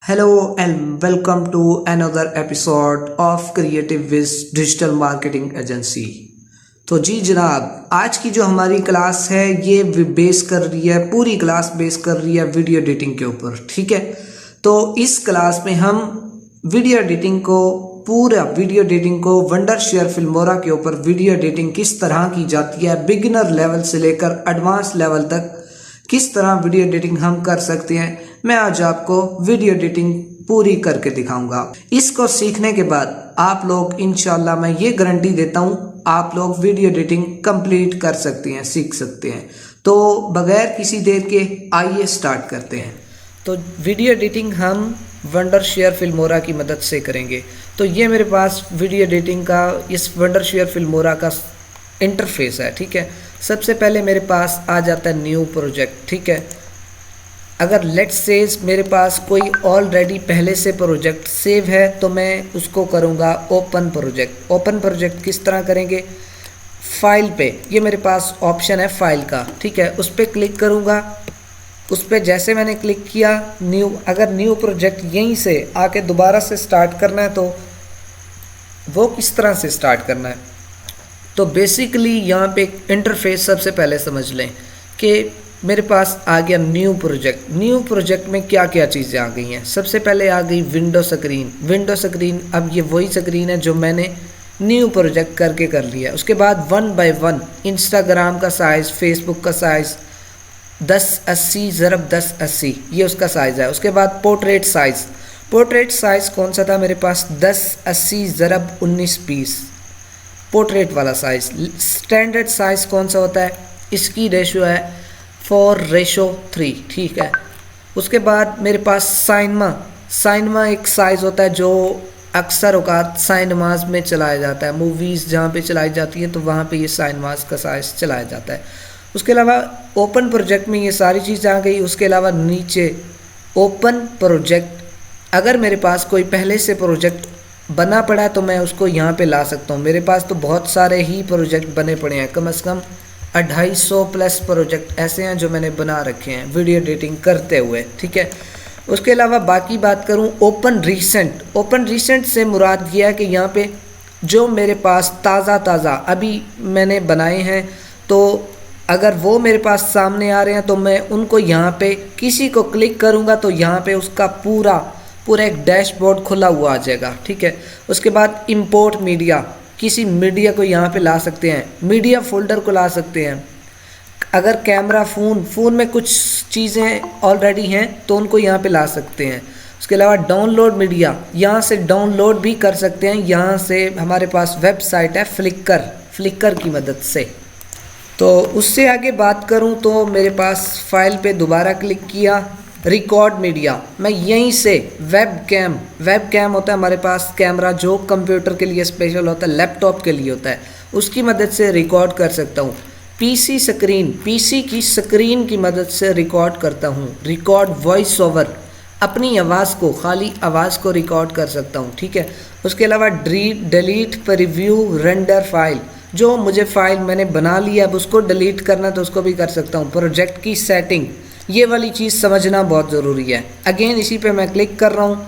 Hello and welcome to another episode of Creative Wiz digital marketing agency. तो जी जनाब, आज की जो हमारी क्लास है ये बेस कर रही है, पूरी क्लास बेस कर रही है वीडियो एडिटिंग के ऊपर। ठीक है, तो इस क्लास में हम वीडियो एडिटिंग को वंडरशेयर फिल्मोरा के ऊपर वीडियो एडिटिंग किस तरह की जाती है, बिगिनर लेवल से लेकर एडवांस लेवल तक किस तरह वीडियो एडिटिंग हम कर सकते हैं, मैं आज आपको वीडियो एडिटिंग पूरी करके दिखाऊंगा। इसको सीखने के बाद आप लोग इंशाल्लाह, मैं ये गारंटी देता हूँ, आप लोग वीडियो एडिटिंग कंप्लीट कर सकते हैं, सीख सकते हैं। तो बगैर किसी देर के आइए स्टार्ट करते हैं। तो वीडियो एडिटिंग हम वंडरशेयर फिल्मोरा की मदद से करेंगे। तो ये मेरे पास वीडियो एडिटिंग का इस वंडरशेयर फिल्मोरा का इंटरफेस है। ठीक है, सबसे पहले मेरे पास आ जाता है न्यू प्रोजेक्ट। ठीक है, अगर लेट्स से मेरे पास कोई ऑलरेडी पहले से प्रोजेक्ट सेव है तो मैं उसको करूँगा ओपन प्रोजेक्ट। ओपन प्रोजेक्ट किस तरह करेंगे, फाइल पे ये मेरे पास ऑप्शन है फाइल का। ठीक है, उस पर क्लिक करूँगा। उस पर जैसे मैंने क्लिक किया न्यू, अगर न्यू प्रोजेक्ट यहीं से आके दोबारा से स्टार्ट करना है तो वो किस तरह से स्टार्ट करना है। तो बेसिकली यहाँ पे इंटरफेस सबसे पहले समझ लें कि मेरे पास आ गया न्यू प्रोजेक्ट। न्यू प्रोजेक्ट में क्या क्या चीज़ें आ गई हैं। सबसे पहले आ गई विंडो स्क्रीन। विंडो स्क्रीन अब ये वही स्क्रीन है जो मैंने न्यू प्रोजेक्ट करके कर लिया। उसके बाद 1 बाय 1 इंस्टाग्राम का साइज़, फेसबुक का साइज़ 1080 × 1080 ये उसका साइज़ है। उसके बाद पोर्ट्रेट साइज़। पोर्ट्रेट साइज़ कौन सा था मेरे पास, 1080 × 1920 पोर्ट्रेट वाला साइज़। स्टैंडर्ड साइज़ कौन सा होता है, इसकी रेशो है 4:3। ठीक है, उसके बाद मेरे पास साइनमा एक साइज़ होता है जो अक्सर औकात साइनमाज में चलाया जाता है। मूवीज़ जहाँ पे चलाई जाती हैं तो वहाँ पे ये साइनमाज का साइज़ चलाया जाता है। उसके अलावा ओपन प्रोजेक्ट में ये सारी चीज़ आ गई। उसके अलावा नीचे ओपन प्रोजेक्ट, अगर मेरे पास कोई पहले से प्रोजेक्ट बना पड़ा है तो मैं उसको यहाँ पे ला सकता हूँ। मेरे पास तो बहुत सारे ही प्रोजेक्ट बने पड़े हैं, कम से कम 250 प्लस प्रोजेक्ट ऐसे हैं जो मैंने बना रखे हैं वीडियो एडिटिंग करते हुए। ठीक है, उसके अलावा बाकी बात करूँ ओपन रीसेंट। ओपन रीसेंट से मुराद ये है कि यहाँ पे जो मेरे पास ताज़ा अभी मैंने बनाए हैं, तो अगर वो मेरे पास सामने आ रहे हैं तो मैं उनको यहाँ पे किसी को क्लिक करूँगा तो यहाँ पे उसका पूरा एक डैशबोर्ड खुला हुआ आ जाएगा। ठीक है, उसके बाद इंपोर्ट मीडिया, किसी मीडिया को यहाँ पे ला सकते हैं, मीडिया फोल्डर को ला सकते हैं। अगर कैमरा फ़ोन में कुछ चीज़ें ऑलरेडी हैं तो उनको यहाँ पे ला सकते हैं। उसके अलावा डाउनलोड मीडिया, यहाँ से डाउनलोड भी कर सकते हैं। यहाँ से हमारे पास वेबसाइट है फ्लिकर की मदद से। तो उससे आगे बात करूँ तो मेरे पास फाइल पे दोबारा क्लिक किया, रिकॉर्ड मीडिया, मैं यहीं से वेब कैम होता है हमारे पास कैमरा जो कंप्यूटर के लिए स्पेशल होता है, लैपटॉप के लिए होता है, उसकी मदद से रिकॉर्ड कर सकता हूँ। पीसी की स्क्रीन की मदद से रिकॉर्ड करता हूँ। रिकॉर्ड वॉइस ओवर, अपनी आवाज़ को, खाली आवाज़ को रिकॉर्ड कर सकता हूँ। ठीक है, उसके अलावा डिलीट, प्रीव्यू, रेंडर फाइल, जो मुझे फाइल मैंने बना लिया अब उसको डिलीट करना तो उसको भी कर सकता हूँ। प्रोजेक्ट की सेटिंग, ये वाली चीज़ समझना बहुत ज़रूरी है। अगेन इसी पे मैं क्लिक कर रहा हूँ।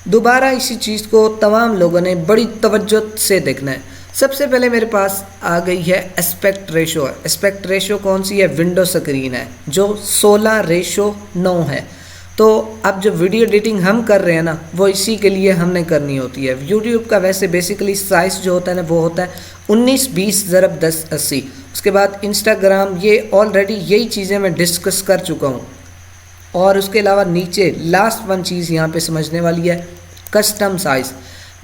दोबारा इसी चीज़ को तमाम लोगों ने बड़ी तवज्जो से देखना है। सबसे पहले मेरे पास आ गई है एस्पेक्ट रेशो। एस्पेक्ट रेशो कौन सी है, विंडो स्क्रीन है जो 16:9 है। तो अब जो वीडियो एडिटिंग हम कर रहे हैं ना, वो इसी के लिए हमने करनी होती है। यूट्यूब का वैसे बेसिकली साइज़ जो होता है ना वो होता है 1920 × 1080। उसके बाद इंस्टाग्राम, ये ऑलरेडी यही चीज़ें मैं डिस्कस कर चुका हूँ। और उसके अलावा नीचे लास्ट वन चीज़ यहाँ पे समझने वाली है, कस्टम साइज़।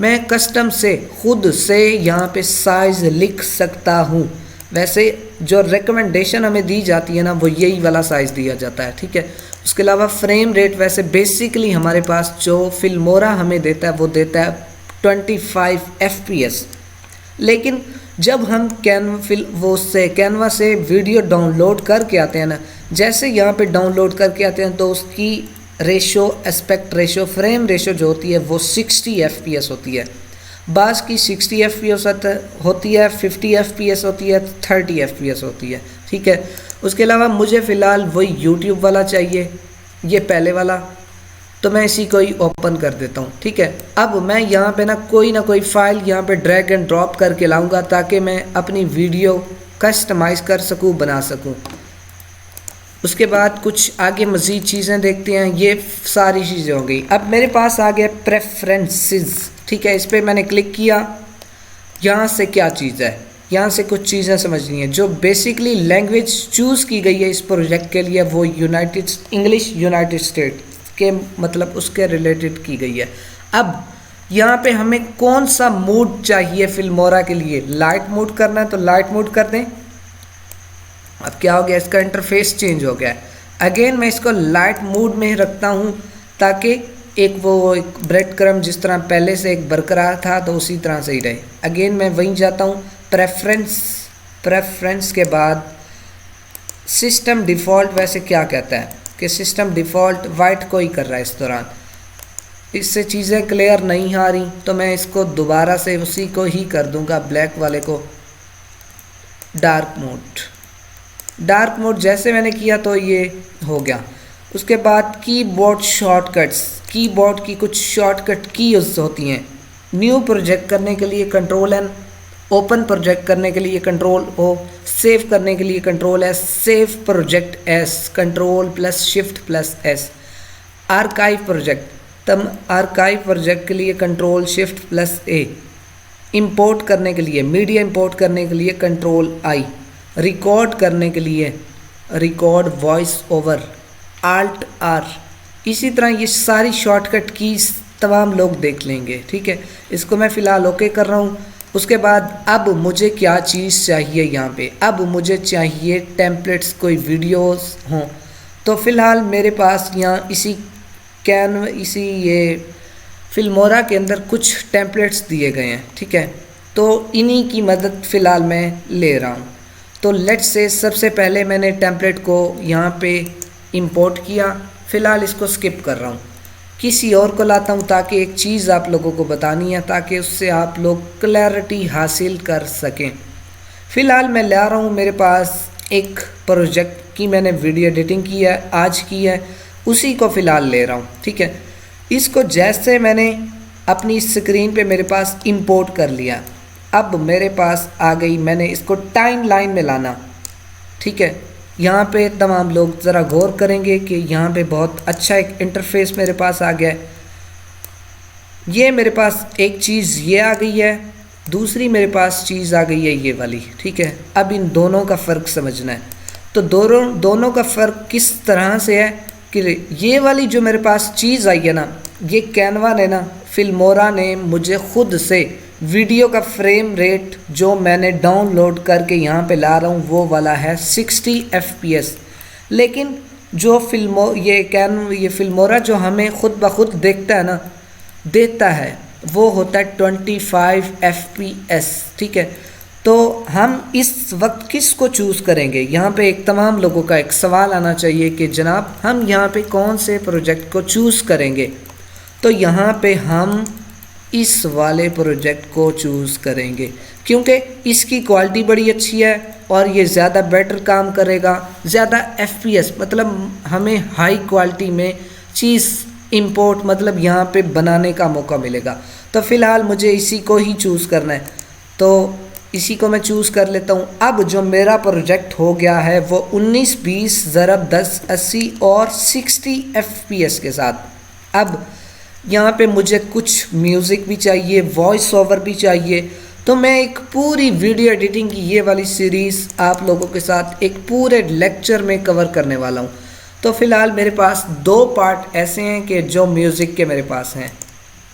मैं कस्टम से खुद से यहाँ पे साइज़ लिख सकता हूँ। वैसे जो रिकमेंडेशन हमें दी जाती है ना वो यही वाला साइज़ दिया जाता है। ठीक है, उसके अलावा फ्रेम रेट, वैसे बेसिकली हमारे पास जो फिल्मोरा हमें देता है वो देता है 25 FPS। लेकिन जब हम कैनवा से वीडियो डाउनलोड करके आते हैं ना, जैसे यहाँ पे डाउनलोड करके आते हैं तो उसकी ratio, aspect ratio, frame ratio जो होती है वो 60 FPS होती है। बाज़ की 60 FPS होती है, 50 FPS होती है, 30 FPS होती है। ठीक है, उसके अलावा मुझे फ़िलहाल वही यूट्यूब वाला चाहिए, ये पहले वाला। तो मैं इसी को ही ओपन कर देता हूँ। ठीक है, अब मैं यहाँ पे ना कोई फाइल यहाँ पे ड्रैग एंड ड्रॉप करके लाऊंगा ताकि मैं अपनी वीडियो कस्टमाइज़ कर सकूँ, बना सकूँ। उसके बाद कुछ आगे मज़ीद चीज़ें देखते हैं। ये सारी चीज़ें हो गई। अब मेरे पास आ गया प्रेफरेंसेस। ठीक है, इस पर मैंने क्लिक किया। यहाँ से क्या चीज़ है, यहाँ से कुछ चीज़ें समझनी है। जो बेसिकली लैंग्वेज चूज़ की गई है इस प्रोजेक्ट के लिए वो इंग्लिश यूनाइटेड स्टेट के मतलब उसके रिलेटेड की गई है। अब यहाँ पे हमें कौन सा मूड चाहिए फिल्मोरा के लिए? लाइट मूड करना है तो लाइट मूड कर दें। अब क्या हो गया, इसका इंटरफेस चेंज हो गया है। अगेन मैं इसको लाइट मूड में ही रखता हूँ ताकि एक ब्रेड क्रम जिस तरह पहले से एक बरकरार था तो उसी तरह से ही रहे। अगेन मैं वहीं जाता हूँ, प्रेफरेंस के बाद सिस्टम डिफ़ॉल्ट। वैसे क्या कहता है कि सिस्टम डिफ़ॉल्ट वाइट को ही कर रहा है इस दौरान। इससे चीज़ें क्लियर नहीं आ रही तो मैं इसको दोबारा से उसी को ही कर दूंगा, ब्लैक वाले को डार्क मोड जैसे मैंने किया तो ये हो गया। उसके बाद कीबोर्ड शॉर्टकट्स, कीबोर्ड की कुछ शॉर्टकट कीज होती हैं। न्यू प्रोजेक्ट करने के लिए कंट्रोल एन, ओपन प्रोजेक्ट करने के लिए कंट्रोल ओ, सेव करने के लिए control S, save project S, control plus shift plus S. Archive project के लिए कंट्रोल शिफ्ट प्लस ए। इंपोर्ट करने के लिए, मीडिया इंपोर्ट करने के लिए कंट्रोल आई। रिकॉर्ड करने के लिए record voice over, alt R. इसी तरह ये सारी शॉर्टकट कीज तमाम लोग देख लेंगे। ठीक है, इसको मैं फ़िलहाल ओके कर रहा हूँ। उसके बाद अब मुझे क्या चीज़ चाहिए यहाँ पे? अब मुझे चाहिए टेम्पलेट्स, कोई वीडियोस हों। तो फ़िलहाल मेरे पास यहाँ इसी ये फिल्मोरा के अंदर कुछ टेम्पलेट्स दिए गए हैं। ठीक है, तो इन्हीं की मदद फ़िलहाल मैं ले रहा हूँ। तो लेट्स से सबसे पहले मैंने टेम्पलेट को यहाँ पे इंपोर्ट किया। फ़िलहाल इसको स्किप कर रहा हूँ, किसी और को लाता हूँ ताकि एक चीज़ आप लोगों को बतानी है ताकि उससे आप लोग क्लैरिटी हासिल कर सकें। फ़िलहाल मैं ला रहा हूँ, मेरे पास एक प्रोजेक्ट की मैंने वीडियो एडिटिंग की है, आज की है, उसी को फ़िलहाल ले रहा हूँ। ठीक है, इसको जैसे मैंने अपनी स्क्रीन पे मेरे पास इंपोर्ट कर लिया, अब मेरे पास आ गई, मैंने इसको टाइम लाइन में लाना। ठीक है, यहाँ पे तमाम लोग ज़रा गौर करेंगे कि यहाँ पे बहुत अच्छा एक इंटरफेस मेरे पास आ गया है। ये मेरे पास एक चीज़ ये आ गई है, दूसरी मेरे पास चीज़ आ गई है ये वाली। ठीक है, अब इन दोनों का फ़र्क समझना है। तो दोनों का फ़र्क किस तरह से है कि ये वाली जो मेरे पास चीज़ आई है ना, ये कैनवा ने ना, फिल्मोरा ने मुझे खुद से वीडियो का फ्रेम रेट जो मैंने डाउनलोड करके यहाँ पे ला रहा हूँ वो वाला है 60 FPS। लेकिन जो ये फिल्मोरा जो हमें खुद ब खुद देता है वो होता है 25 FPS। ठीक है, तो हम इस वक्त किस को चूज़ करेंगे? यहाँ पे एक तमाम लोगों का एक सवाल आना चाहिए कि जनाब हम यहाँ पे कौन से प्रोजेक्ट को चूज़ करेंगे? तो यहाँ पे हम इस वाले प्रोजेक्ट को चूज़ करेंगे क्योंकि इसकी क्वालिटी बड़ी अच्छी है और ये ज़्यादा बेटर काम करेगा, ज़्यादा FPS मतलब हमें हाई क्वालिटी में चीज़ इंपोर्ट मतलब यहाँ पे बनाने का मौका मिलेगा। तो फ़िलहाल मुझे इसी को ही चूज़ करना है, तो इसी को मैं चूज़ कर लेता हूँ। अब जो मेरा प्रोजेक्ट हो गया है वो 1920 ज़रब 1080 और 60 FPS के साथ। अब यहाँ पे मुझे कुछ म्यूज़िक भी चाहिए, वॉइस ओवर भी चाहिए, तो मैं एक पूरी वीडियो एडिटिंग की ये वाली सीरीज़ आप लोगों के साथ एक पूरे लेक्चर में कवर करने वाला हूँ। तो फ़िलहाल मेरे पास 2 पार्ट ऐसे हैं कि जो म्यूज़िक के मेरे पास हैं,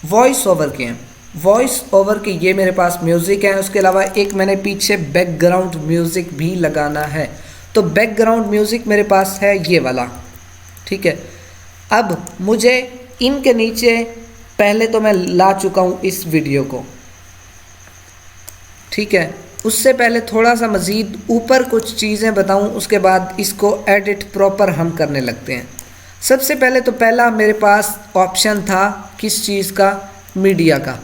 वॉइस ओवर के हैं। वॉइस ओवर के ये मेरे पास म्यूज़िक हैं, उसके अलावा एक मैंने पीछे बैकग्राउंड म्यूज़िक भी लगाना है। तो बैकग्राउंड म्यूज़िक मेरे पास है ये वाला। ठीक है, अब मुझे इनके नीचे पहले तो मैं ला चुका हूँ इस वीडियो को। ठीक है, उससे पहले थोड़ा सा मज़ीद ऊपर कुछ चीज़ें बताऊँ, उसके बाद इसको एडिट प्रॉपर हम करने लगते हैं। सबसे पहले तो पहला मेरे पास ऑप्शन था किस चीज़ का? मीडिया का।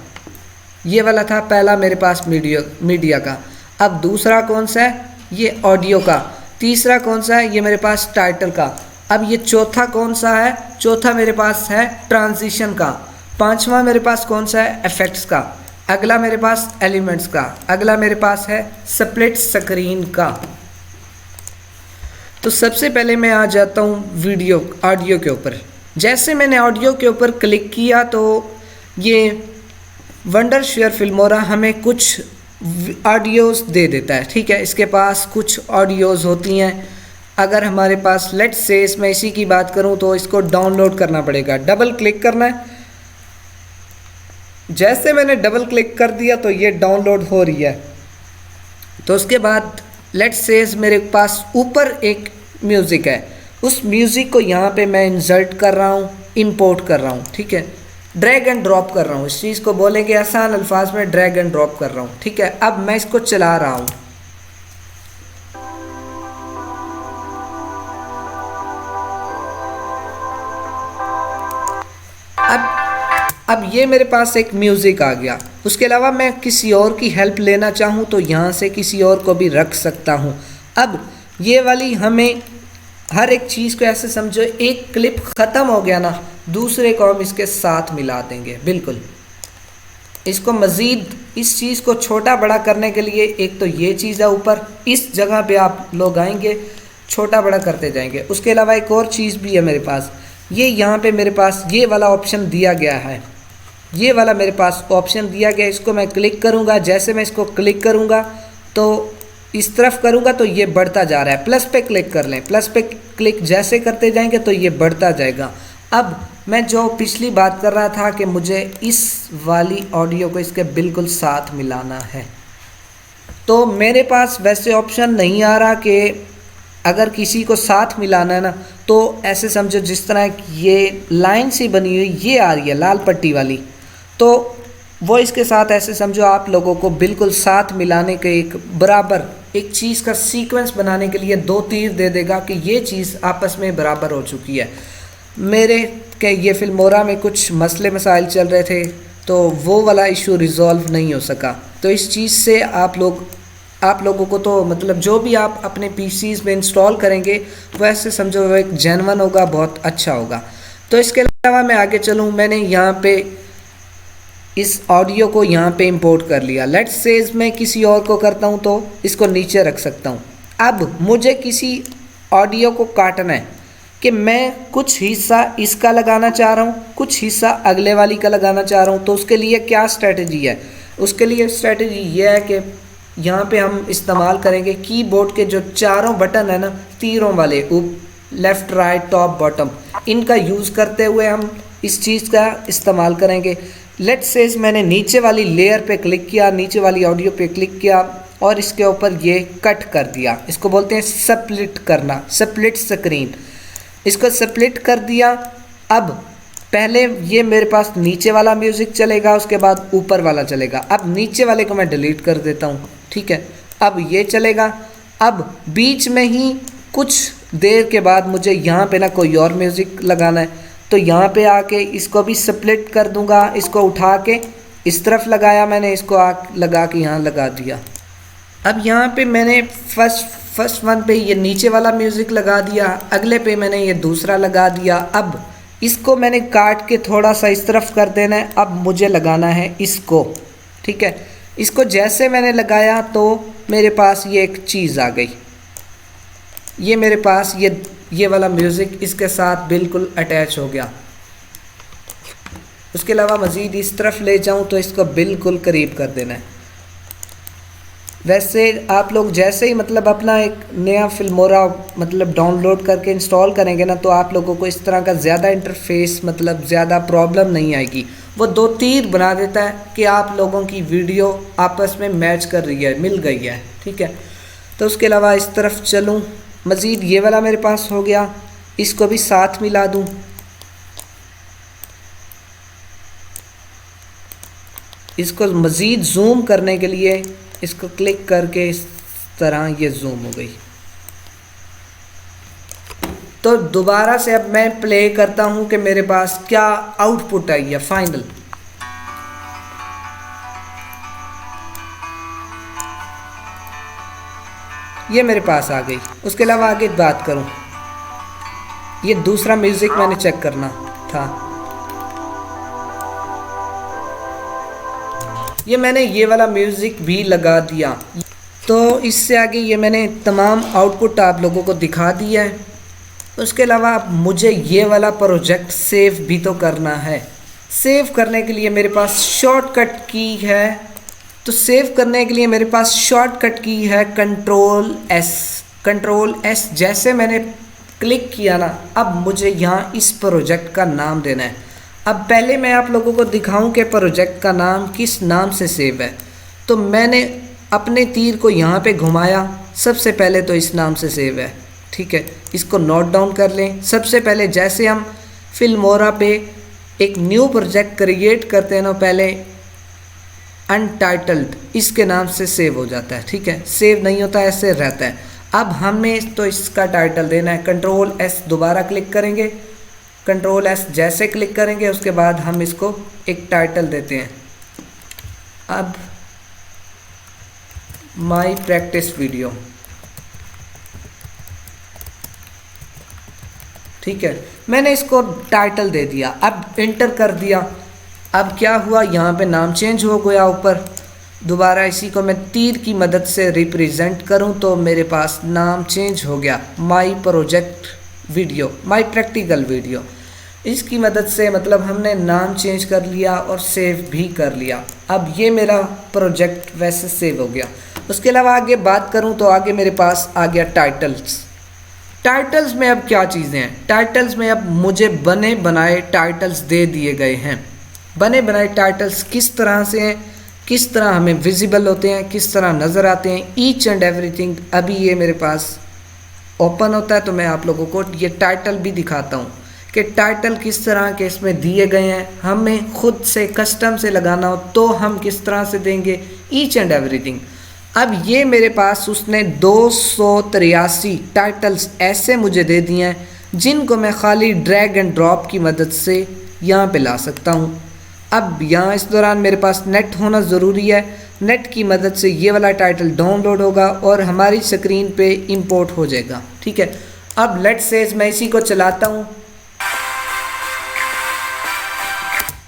ये वाला था पहला मेरे पास मीडिया का। अब दूसरा कौन सा है? ये ऑडियो का। तीसरा कौन सा है? ये मेरे पास टाइटल का। अब ये चौथा कौन सा है? चौथा मेरे पास है ट्रांजिशन का। पांचवा मेरे पास कौन सा है? इफेक्ट्स का। अगला मेरे पास एलिमेंट्स का। अगला मेरे पास है स्प्लिट स्क्रीन का। तो सबसे पहले मैं आ जाता हूँ वीडियो ऑडियो के ऊपर। जैसे मैंने ऑडियो के ऊपर क्लिक किया तो ये वंडरशेयर फिल्मोरा हमें कुछ ऑडियोज़ दे देता है। ठीक है, इसके पास कुछ ऑडियोज़ होती हैं। अगर हमारे पास लेट्स से इसमें इसी की बात करूं तो इसको डाउनलोड करना पड़ेगा, डबल क्लिक करना है। जैसे मैंने डबल क्लिक कर दिया तो ये डाउनलोड हो रही है। तो उसके बाद लेट्स से मेरे पास ऊपर एक म्यूज़िक है, उस म्यूज़िक को यहाँ पे मैं इंसर्ट कर रहा हूँ, इंपोर्ट कर रहा हूँ। ठीक है, ड्रैग एंड ड्रॉप कर रहा हूँ। इस चीज़ को बोलेंगे आसान अल्फाज में, ड्रैग एंड ड्रॉप कर रहा हूँ। ठीक है, अब मैं इसको चला रहा हूँ। अब ये मेरे पास एक म्यूज़िक आ गया। उसके अलावा मैं किसी और की हेल्प लेना चाहूँ तो यहाँ से किसी और को भी रख सकता हूँ। अब ये वाली हमें हर एक चीज़ को ऐसे समझो, एक क्लिप ख़त्म हो गया ना, दूसरे को हम इसके साथ मिला देंगे। बिल्कुल, इसको मज़ीद इस चीज़ को छोटा बड़ा करने के लिए एक तो ये चीज़ है ऊपर, इस जगह पे आप लोग आएंगे छोटा बड़ा करते जाएंगे। उसके अलावा एक और चीज़ भी है मेरे पास, ये यहाँ पे मेरे पास ये वाला ऑप्शन दिया गया है। ये वाला मेरे पास ऑप्शन दिया गया, इसको मैं क्लिक करूँगा। जैसे मैं इसको क्लिक करूँगा तो इस तरफ करूँगा तो ये बढ़ता जा रहा है। प्लस पे क्लिक कर लें, प्लस पे क्लिक जैसे करते जाएंगे तो ये बढ़ता जाएगा। अब मैं जो पिछली बात कर रहा था कि मुझे इस वाली ऑडियो को इसके बिल्कुल साथ मिलाना है, तो मेरे पास वैसे ऑप्शन नहीं आ रहा कि अगर किसी को साथ मिलाना है ना, तो ऐसे समझो जिस तरह ये लाइन सी बनी हुई ये आ रही है लाल पट्टी वाली, तो वो इसके साथ ऐसे समझो आप लोगों को बिल्कुल साथ मिलाने के एक बराबर एक चीज़ का सीक्वेंस बनाने के लिए दो तीर दे देगा कि ये चीज़ आपस में बराबर हो चुकी है। मेरे के ये फिल्मोरा में कुछ मसले मसाइल चल रहे थे तो वो वाला इशू रिज़ॉल्व नहीं हो सका। तो इस चीज़ से आप लोगों को तो मतलब जो भी आप अपने पीसीज में इंस्टॉल करेंगे वो ऐसे समझो वो एक जेन्युइन होगा, बहुत अच्छा होगा। तो इसके अलावा मैं आगे चलूँ, मैंने यहाँ पे इस ऑडियो को यहाँ पे इंपोर्ट कर लिया। लेट्स से मैं किसी और को करता हूँ तो इसको नीचे रख सकता हूँ। अब मुझे किसी ऑडियो को काटना है कि मैं कुछ हिस्सा इसका लगाना चाह रहा हूँ, कुछ हिस्सा अगले वाली का लगाना चाह रहा हूँ। तो उसके लिए क्या स्ट्रेटजी है? उसके लिए स्ट्रेटजी ये है कि यहाँ पे हम इस्तेमाल करेंगे कीबोर्ड के जो चारों बटन है ना, तीरों वाले, लेफ़्ट राइट टॉप बॉटम, इनका यूज़ करते हुए हम इस चीज़ का इस्तेमाल करेंगे। लेट्स से मैंने नीचे वाली लेयर पे क्लिक किया, नीचे वाली ऑडियो पे क्लिक किया और इसके ऊपर ये कट कर दिया। इसको बोलते हैं स्प्लिट करना, स्प्लिट स्क्रीन। इसको स्प्लिट कर दिया। अब पहले ये मेरे पास नीचे वाला म्यूज़िक चलेगा, उसके बाद ऊपर वाला चलेगा। अब नीचे वाले को मैं डिलीट कर देता हूँ। ठीक है, अब ये चलेगा। अब बीच में ही कुछ देर के बाद मुझे यहाँ पे ना कोई और म्यूज़िक लगाना है, तो यहाँ पे आके इसको भी स्प्लिट कर दूँगा। इसको उठा के इस तरफ लगाया मैंने, इसको लगा के यहाँ लगा दिया। अब यहाँ पे मैंने फर्स्ट वन पे ये नीचे वाला म्यूज़िक लगा दिया, अगले पे मैंने ये दूसरा लगा दिया। अब इसको मैंने काट के थोड़ा सा इस तरफ कर देना है। अब मुझे लगाना है इसको। ठीक है, इसको जैसे मैंने लगाया तो मेरे पास ये एक चीज़ आ गई। ये मेरे पास ये वाला म्यूज़िक इसके साथ बिल्कुल अटैच हो गया। उसके अलावा मज़ीद इस तरफ ले जाऊं तो इसको बिल्कुल करीब कर देना है। वैसे आप लोग जैसे ही मतलब अपना एक नया फिल्मोरा मतलब डाउनलोड करके इंस्टॉल करेंगे ना, तो आप लोगों को इस तरह का ज़्यादा इंटरफेस मतलब ज़्यादा प्रॉब्लम नहीं आएगी। वो दो तीर बना देता है कि आप लोगों की वीडियो आपस में मैच कर रही है, मिल गई है। ठीक है, तो उसके अलावा इस तरफ चलूँ, मज़ीद ये वाला मेरे पास हो गया, इसको भी साथ मिला दूँ। इसको मज़ीद जूम करने के लिए इसको क्लिक करके इस तरह ये जूम हो गई। तो दोबारा से अब मैं प्ले करता हूँ कि मेरे पास क्या आउटपुट आई है फाइनल। ये मेरे पास आ गई। उसके अलावा आगे बात करूँ, ये दूसरा म्यूज़िक मैंने चेक करना था। ये मैंने ये वाला म्यूज़िक भी लगा दिया। तो इससे आगे ये मैंने तमाम आउटपुट आप लोगों को दिखा दिया है। उसके अलावा मुझे ये वाला प्रोजेक्ट सेव भी तो करना है। सेव करने के लिए मेरे पास शॉर्टकट की है। तो सेव करने के लिए मेरे पास शॉर्टकट की है कंट्रोल एस। जैसे मैंने क्लिक किया ना, अब मुझे यहाँ इस प्रोजेक्ट का नाम देना है। अब पहले मैं आप लोगों को दिखाऊं कि प्रोजेक्ट का नाम किस नाम से सेव है। तो मैंने अपने तीर को यहाँ पे घुमाया, सबसे पहले तो इस नाम से सेव है। ठीक है, इसको नोट डाउन कर लें। सबसे पहले जैसे हम फिल्मोरा पे एक न्यू प्रोजेक्ट क्रिएट करते हैं ना, पहले अनटाइटल्ड इसके नाम से सेव हो जाता है। ठीक है, सेव नहीं होता, ऐसे रहता है। अब हमें तो इसका टाइटल देना है। कंट्रोल एस दोबारा क्लिक करेंगे। कंट्रोल एस जैसे क्लिक करेंगे उसके बाद हम इसको एक टाइटल देते हैं। अब माई प्रैक्टिस वीडियो। ठीक है, मैंने इसको टाइटल दे दिया। अब इंटर कर दिया। अब क्या हुआ, यहाँ पे नाम चेंज हो गया ऊपर। दोबारा इसी को मैं तीर की मदद से रिप्रेजेंट करूँ तो मेरे पास नाम चेंज हो गया, my project video, my practical video. इसकी मदद से मतलब हमने नाम चेंज कर लिया और सेव भी कर लिया। अब ये मेरा प्रोजेक्ट वैसे सेव हो गया। उसके अलावा आगे बात करूँ तो आगे मेरे पास आ गया टाइटल्स। टाइटल्स में अब क्या चीज़ें हैं, टाइटल्स में अब मुझे बने बनाए टाइटल्स दे दिए गए हैं। बने बनाए टाइटल्स किस तरह से हैं, किस तरह हमें विजिबल होते हैं, किस तरह नज़र आते हैं, ईच एंड एवरीथिंग अभी ये मेरे पास ओपन होता है। तो मैं आप लोगों को ये टाइटल भी दिखाता हूँ कि टाइटल किस तरह के इसमें दिए गए हैं। हमें खुद से कस्टम से लगाना हो तो हम किस तरह से देंगे, ईच एंड एवरीथिंग। अब ये मेरे पास उसने 283 टाइटल्स ऐसे मुझे दे दिए हैं जिनको मैं खाली ड्रैग एंड ड्रॉप की मदद से यहाँ पे ला सकता हूँ। अब यहाँ इस दौरान मेरे पास नेट होना ज़रूरी है। नेट की मदद से ये वाला टाइटल डाउनलोड होगा और हमारी स्क्रीन पे इंपोर्ट हो जाएगा। ठीक है, अब लेट्स से मैं इसी को चलाता हूँ।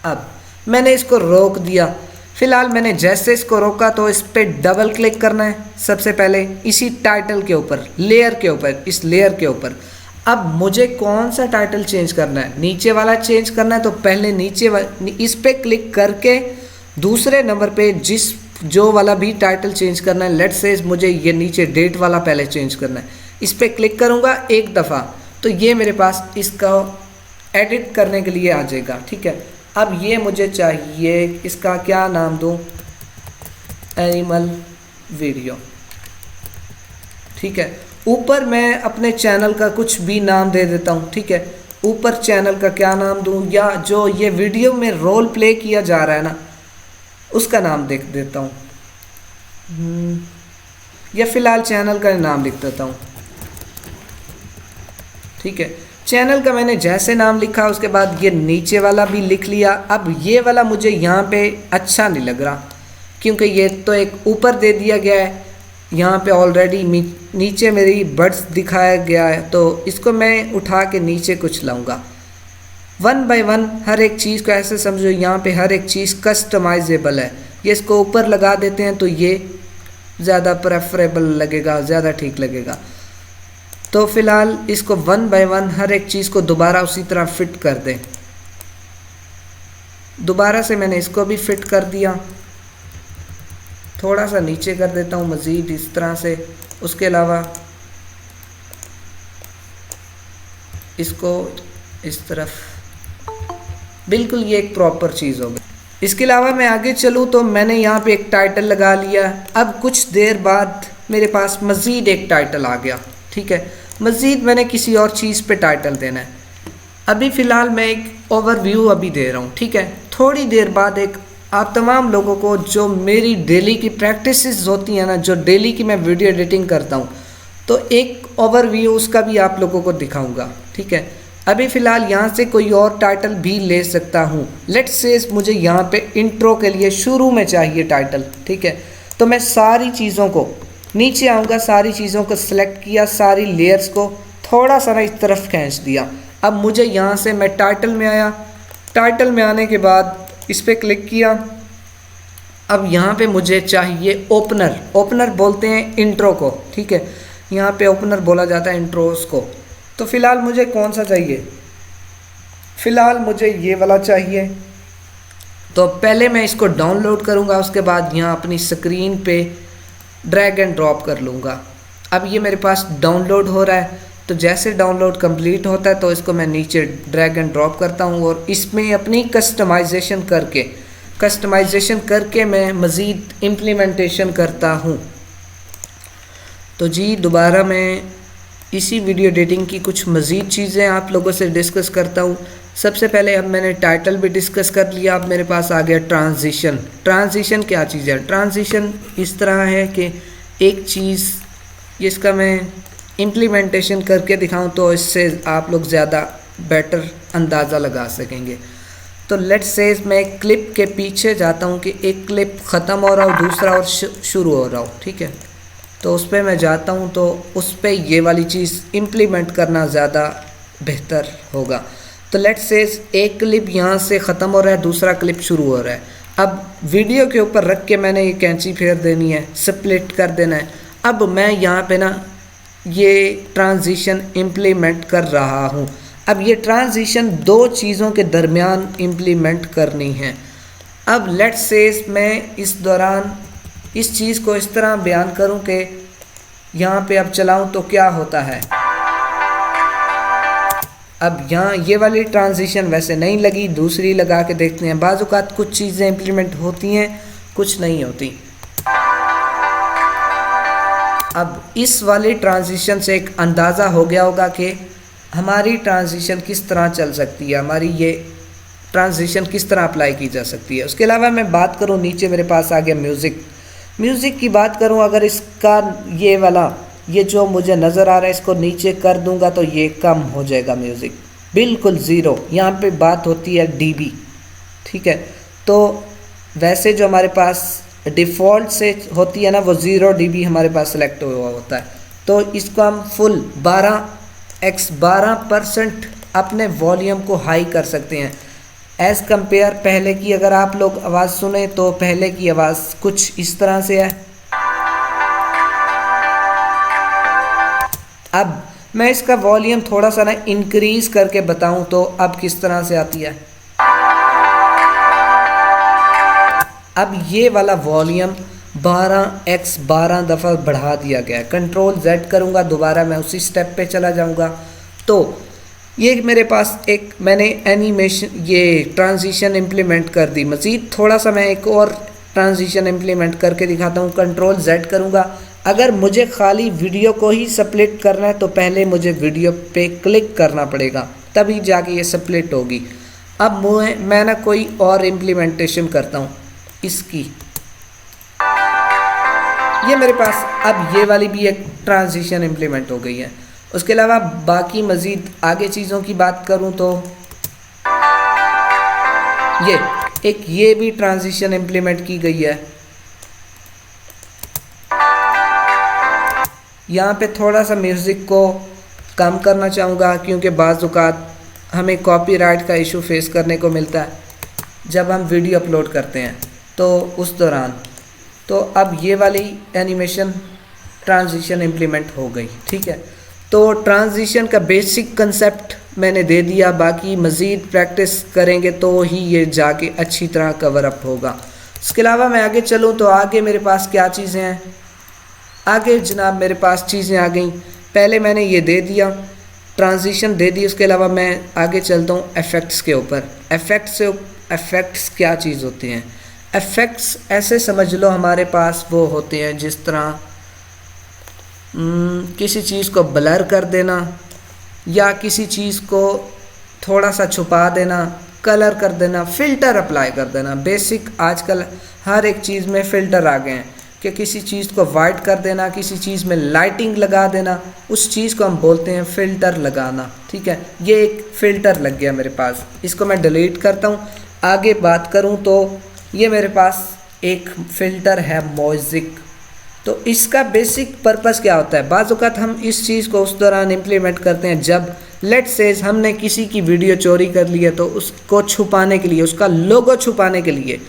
अब मैंने इसको रोक दिया। फ़िलहाल मैंने जैसे इसको रोका तो इस पर डबल क्लिक करना है सबसे पहले इसी टाइटल के ऊपर, लेयर के ऊपर, इस लेयर के ऊपर। अब मुझे कौन सा टाइटल चेंज करना है, नीचे वाला चेंज करना है। तो पहले नीचे इस पे क्लिक करके दूसरे नंबर पे जो वाला भी टाइटल चेंज करना है, लेट्स से मुझे ये नीचे डेट वाला पहले चेंज करना है। इस पे क्लिक करूँगा एक दफ़ा तो ये मेरे पास इसका एडिट करने के लिए आ जाएगा। ठीक है, अब ये मुझे चाहिए, इसका क्या नाम दूँ, एनिमल वीडियो। ठीक है, ऊपर मैं अपने चैनल का कुछ भी नाम दे देता हूँ। ठीक है, ऊपर चैनल का क्या नाम दूँ, या जो ये वीडियो में रोल प्ले किया जा रहा है ना उसका नाम देख देता हूँ, या फ़िलहाल चैनल का नाम लिख देता हूँ। ठीक है, चैनल का मैंने जैसे नाम लिखा उसके बाद ये नीचे वाला भी लिख लिया। अब ये वाला मुझे यहाँ पे अच्छा नहीं लग रहा क्योंकि ये तो एक ऊपर दे दिया गया है, यहाँ पे ऑलरेडी नीचे मेरी बर्ड्स दिखाया गया है। तो इसको मैं उठा के नीचे कुछ लाऊंगा। 1 बाय 1 हर एक चीज़ को ऐसे समझो, यहाँ पे हर एक चीज़ कस्टमाइजेबल है। ये इसको ऊपर लगा देते हैं तो ये ज़्यादा प्रेफरेबल लगेगा, ज़्यादा ठीक लगेगा। तो फ़िलहाल इसको 1 बाय 1 हर एक चीज़ को दोबारा उसी तरह फिट कर दें। दोबारा से मैंने इसको भी फिट कर दिया, थोड़ा सा नीचे कर देता हूँ मज़ीद इस तरह से। उसके अलावा इसको इस तरफ, बिल्कुल ये एक प्रॉपर चीज़ हो गई। इसके अलावा मैं आगे चलूँ तो मैंने यहाँ पे एक टाइटल लगा लिया। अब कुछ देर बाद मेरे पास मज़ीद एक टाइटल आ गया। ठीक है, मज़ीद मैंने किसी और चीज़ पे टाइटल देना है। अभी फ़िलहाल मैं एक ओवरव्यू अभी दे रहा हूँ। ठीक है, थोड़ी देर बाद एक आप तमाम लोगों को जो मेरी डेली की प्रैक्टिसेस होती हैं ना, जो डेली की मैं वीडियो एडिटिंग करता हूँ, तो एक ओवरव्यू उसका भी आप लोगों को दिखाऊंगा। ठीक है, अभी फ़िलहाल यहाँ से कोई और टाइटल भी ले सकता हूँ। लेट्स से मुझे यहाँ पे इंट्रो के लिए शुरू में चाहिए टाइटल। ठीक है, तो मैं सारी चीज़ों को नीचे आऊँगा, सारी चीज़ों को सिलेक्ट किया, सारी लेयर्स को थोड़ा सा ना इस तरफ खींच दिया। अब मुझे यहाँ से मैं टाइटल में आया, टाइटल में आने के बाद इस पर क्लिक किया। अब यहाँ पे मुझे चाहिए ओपनर, ओपनर बोलते हैं इंट्रो को, ठीक है, यहाँ पे ओपनर बोला जाता है इंट्रोस को। तो फ़िलहाल मुझे कौन सा चाहिए, फ़िलहाल मुझे ये वाला चाहिए। तो पहले मैं इसको डाउनलोड करूँगा, उसके बाद यहाँ अपनी स्क्रीन पे ड्रैग एंड ड्रॉप कर लूँगा। अब ये मेरे पास डाउनलोड हो रहा है, तो जैसे डाउनलोड कंप्लीट होता है तो इसको मैं नीचे ड्रैग एंड ड्रॉप करता हूँ और इसमें अपनी कस्टमाइजेशन करके मैं मज़ीद इम्प्लीमेंटेशन करता हूँ। तो जी दोबारा मैं इसी वीडियो एडिटिंग की कुछ मज़ीद चीज़ें आप लोगों से डिस्कस करता हूँ। सबसे पहले अब मैंने टाइटल भी डिस्कस कर लिया, अब मेरे पास आ गया ट्रांजिशन। ट्रांजिशन क्या चीज़ है? ट्रांजिशन इस तरह है कि एक चीज़ जिसका मैं इम्प्लीमेंटेशन करके दिखाऊं तो इससे आप लोग ज़्यादा बेटर अंदाज़ा लगा सकेंगे। तो लेट्स से मैं एक क्लिप के पीछे जाता हूं कि एक क्लिप ख़त्म हो रहा हो, दूसरा और शुरू हो रहा हो, ठीक है। तो उस पर मैं जाता हूं तो उस पर ये वाली चीज़ इम्प्लीमेंट करना ज़्यादा बेहतर होगा। तो लेट्स से एक क्लिप यहाँ से ख़त्म हो रहा है, दूसरा क्लिप शुरू हो रहा है। अब वीडियो के ऊपर रख के मैंने ये कैंची फेर देनी है, स्प्लिट कर देना है। अब मैं यहाँ पे ना ये ट्रांजिशन इम्प्लीमेंट कर रहा हूँ। अब ये ट्रांजिशन दो चीज़ों के दरमियान इम्प्लीमेंट करनी है। अब लेट्स से मैं इस दौरान इस चीज़ को इस तरह बयान करूँ कि यहाँ पे अब चलाऊँ तो क्या होता है। अब यहाँ ये वाली ट्रांजिशन वैसे नहीं लगी, दूसरी लगा के देखते हैं। बाज़ औक़ात कुछ चीज़ें इम्प्लीमेंट होती हैं, कुछ नहीं होती। अब इस वाली ट्रांजिशन से एक अंदाज़ा हो गया होगा कि हमारी ट्रांजिशन किस तरह चल सकती है, हमारी ये ट्रांजिशन किस तरह अप्लाई की जा सकती है। उसके अलावा मैं बात करूँ, नीचे मेरे पास आ गया म्यूज़िक की बात करूँ। अगर इसका ये वाला ये जो मुझे नज़र आ रहा है इसको नीचे कर दूंगा तो ये कम हो जाएगा म्यूज़िक, बिल्कुल ज़ीरो। यहाँ पे बात होती है डीबी, ठीक है। तो वैसे जो हमारे पास डिफ़ॉल्ट से होती है ना, वो 0 dB हमारे पास सेलेक्ट हुआ होता है। तो इसको हम फुल 12% अपने वॉल्यूम को हाई कर सकते हैं एज़ कंपेयर पहले की। अगर आप लोग आवाज़ सुने तो पहले की आवाज़ कुछ इस तरह से है। अब मैं इसका वॉल्यूम थोड़ा सा ना इंक्रीज़ करके बताऊं तो अब किस तरह से आती है। अब ये वाला वॉल्यूम 12x12 दफ़ा बढ़ा दिया गया है। कंट्रोल Z करूँगा, दोबारा मैं उसी स्टेप पे चला जाऊँगा। तो ये मेरे पास एक मैंने एनिमेशन ये ट्रांजिशन इम्प्लीमेंट कर दी। मज़ीद थोड़ा सा मैं एक और ट्रांजिशन इम्प्लीमेंट करके दिखाता हूँ। कंट्रोल Z करूँगा। अगर मुझे खाली वीडियो को ही स्प्लिट करना है तो पहले मुझे वीडियो पे क्लिक करना पड़ेगा, तभी जाके ये स्प्लिट होगी। अब मैं ना कोई और इम्प्लीमेंटेशन करता हूँ इसकी। ये मेरे पास अब ये वाली भी एक ट्रांजिशन इम्प्लीमेंट हो गई है। उसके अलावा बाकी मज़ीद आगे चीज़ों की बात करूँ तो ये भी ट्रांजिशन इम्प्लीमेंट की गई है। यहाँ पे थोड़ा सा म्यूज़िक को कम करना चाहूँगा क्योंकि बाज़ औक़ात हमें कॉपीराइट का इशू फेस करने को मिलता है जब हम वीडियो अपलोड करते हैं तो उस दौरान। तो अब ये वाली एनिमेशन ट्रांजिशन इम्प्लीमेंट हो गई, ठीक है। तो ट्रांजिशन का बेसिक कंसेप्ट मैंने दे दिया, बाकी मज़ीद प्रैक्टिस करेंगे तो ही ये जाके अच्छी तरह कवर अप होगा। इसके अलावा मैं आगे चलूँ तो आगे मेरे पास क्या चीज़ें हैं। आगे जनाब मेरे पास चीज़ें आ गई। पहले मैंने ये दे दिया, ट्रांजिशन दे दी। उसके अलावा मैं आगे चलता हूँ इफ़ेक्ट्स के ऊपर। इफ़ेक्ट्स क्या चीज़ होते हैं? इफ़ेक्ट्स ऐसे समझ लो हमारे पास वो होते हैं जिस तरह किसी चीज़ को ब्लर कर देना या किसी चीज़ को थोड़ा सा छुपा देना, कलर कर देना, फ़िल्टर अप्लाई कर देना। बेसिक आजकल हर एक चीज़ में फ़िल्टर आ गए हैं कि किसी चीज़ को वाइट कर देना, किसी चीज़ में लाइटिंग लगा देना, उस चीज़ को हम बोलते हैं फ़िल्टर लगाना, ठीक है। ये एक फ़िल्टर लग गया मेरे पास, इसको मैं डिलीट करता हूँ। आगे बात करूँ तो ये मेरे पास एक फ़िल्टर है म्यूज़िक। तो इसका बेसिक पर्पस क्या होता है? बाज़ औक़ात हम इस चीज़ को उस दौरान इम्प्लीमेंट करते हैं जब लेट्स सेज हमने किसी की वीडियो चोरी कर ली है तो उसको छुपाने के लिए, उसका लोगो छुपाने के लिए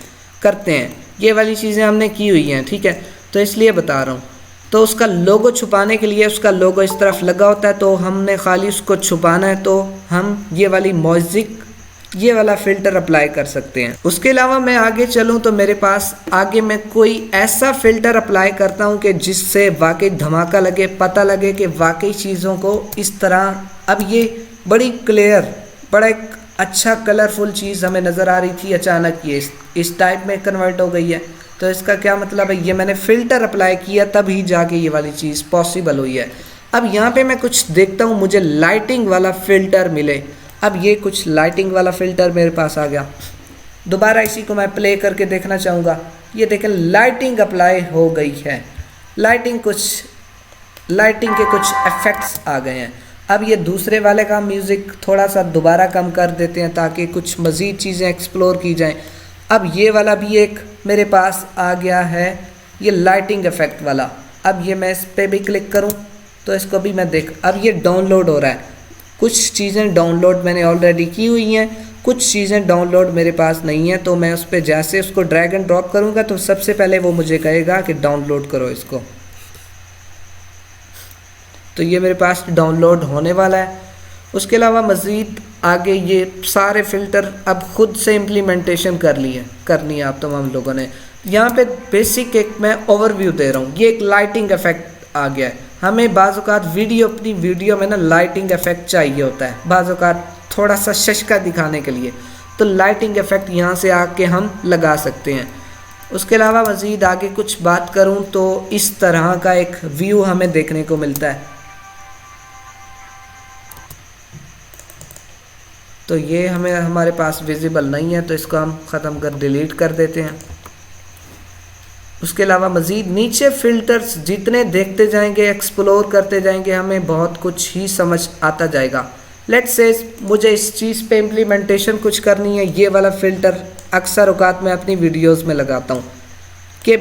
करते हैं। ये वाली चीज़ें हमने की हुई हैं, ठीक है, तो इसलिए बता रहा हूँ। तो उसका लोगो छुपाने के लिए उसका लोगो इस तरफ लगा होता है, तो हमने खाली उसको छुपाना है तो हम ये वाली म्यूजिक, ये वाला फ़िल्टर अप्लाई कर सकते हैं। उसके अलावा मैं आगे चलूँ तो मेरे पास आगे मैं कोई ऐसा फ़िल्टर अप्लाई करता हूँ कि जिससे वाकई धमाका लगे, पता लगे कि वाकई चीज़ों को इस तरह, अब ये बड़ी क्लियर, बड़ा एक अच्छा कलरफुल चीज़ हमें नज़र आ रही थी, अचानक ये इस टाइप में कन्वर्ट हो गई है। तो इसका क्या मतलब है, ये मैंने फ़िल्टर अप्लाई किया तभी जाके ये वाली चीज़ पॉसिबल हुई है। अब यहाँ पे मैं कुछ देखता हूँ, मुझे लाइटिंग वाला फ़िल्टर मिले। अब ये कुछ लाइटिंग वाला फ़िल्टर मेरे पास आ गया। दोबारा इसी को मैं प्ले करके देखना चाहूँगा। ये देखें लाइटिंग अप्लाई हो गई है, लाइटिंग के कुछ इफ़ेक्ट्स आ गए हैं। अब ये दूसरे वाले का म्यूज़िक थोड़ा सा दोबारा कम कर देते हैं ताकि कुछ मज़ीद चीज़ें एक्सप्लोर की जाएं। अब ये वाला भी एक मेरे पास आ गया है, ये लाइटिंग इफ़ेक्ट वाला। अब ये मैं इस पर भी क्लिक करूं तो इसको भी मैं अब ये डाउनलोड हो रहा है। कुछ चीज़ें डाउनलोड मैंने ऑलरेडी की हुई हैं, कुछ चीज़ें डाउनलोड मेरे पास नहीं है। तो मैं उस पर जैसे उसको ड्रैग एंड ड्रॉप करूँगा तो सबसे पहले वो मुझे कहेगा कि डाउनलोड करो इसको। तो ये मेरे पास डाउनलोड होने वाला है। उसके अलावा मज़ीद आगे ये सारे फ़िल्टर अब खुद से इम्प्लीमेंटेशन करनी है आप तमाम लोगों ने। यहाँ पे बेसिक एक मैं ओवरव्यू दे रहा हूँ। ये एक लाइटिंग इफ़ेक्ट आ गया है। हमें बाज़ औक़ात अपनी वीडियो में ना लाइटिंग इफ़ेक्ट चाहिए होता है, बाज़ औक़ात थोड़ा सा शशका दिखाने के लिए, तो लाइटिंग इफ़ेक्ट यहाँ से आके हम लगा सकते हैं। उसके अलावा मज़ीद आगे कुछ बात करूँ तो इस तरह का एक व्यू हमें देखने को मिलता है। तो ये हमारे पास विजिबल नहीं है, तो इसको हम ख़त्म कर डिलीट कर देते हैं। उसके अलावा मज़ीद नीचे फ़िल्टर्स जितने देखते जाएंगे, एक्सप्लोर करते जाएंगे, हमें बहुत कुछ ही समझ आता जाएगा। लेट्स से मुझे इस चीज़ पे इम्प्लीमेंटेशन कुछ करनी है। ये वाला फ़िल्टर अक्सर औक़ात मैं अपनी वीडियोस में लगाता हूँ कि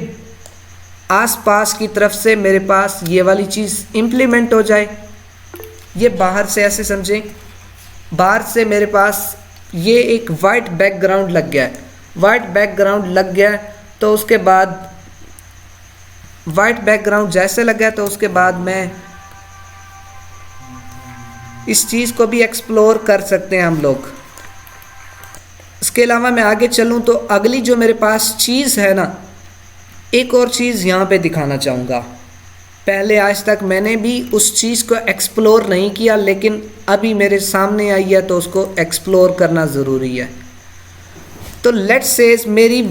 आसपास की तरफ से मेरे पास ये वाली चीज़ इम्प्लीमेंट हो जाए। ये बाहर से ऐसे समझें, बाहर से मेरे पास ये एक वाइट बैकग्राउंड लग गया है। वाइट बैकग्राउंड लग गया है तो उसके बाद वाइट बैकग्राउंड जैसे लग गया तो उसके बाद मैं इस चीज़ को भी एक्सप्लोर कर सकते हैं हम लोग। इसके अलावा मैं आगे चलूँ तो अगली जो मेरे पास चीज़ है ना, एक और चीज़ यहाँ पे दिखाना चाहूँगा। पहले आज तक मैंने भी उस चीज़ को एक्सप्लोर नहीं किया, लेकिन अभी मेरे सामने आई है तो उसको एक्सप्लोर करना ज़रूरी है। तो लेट्स से मेरी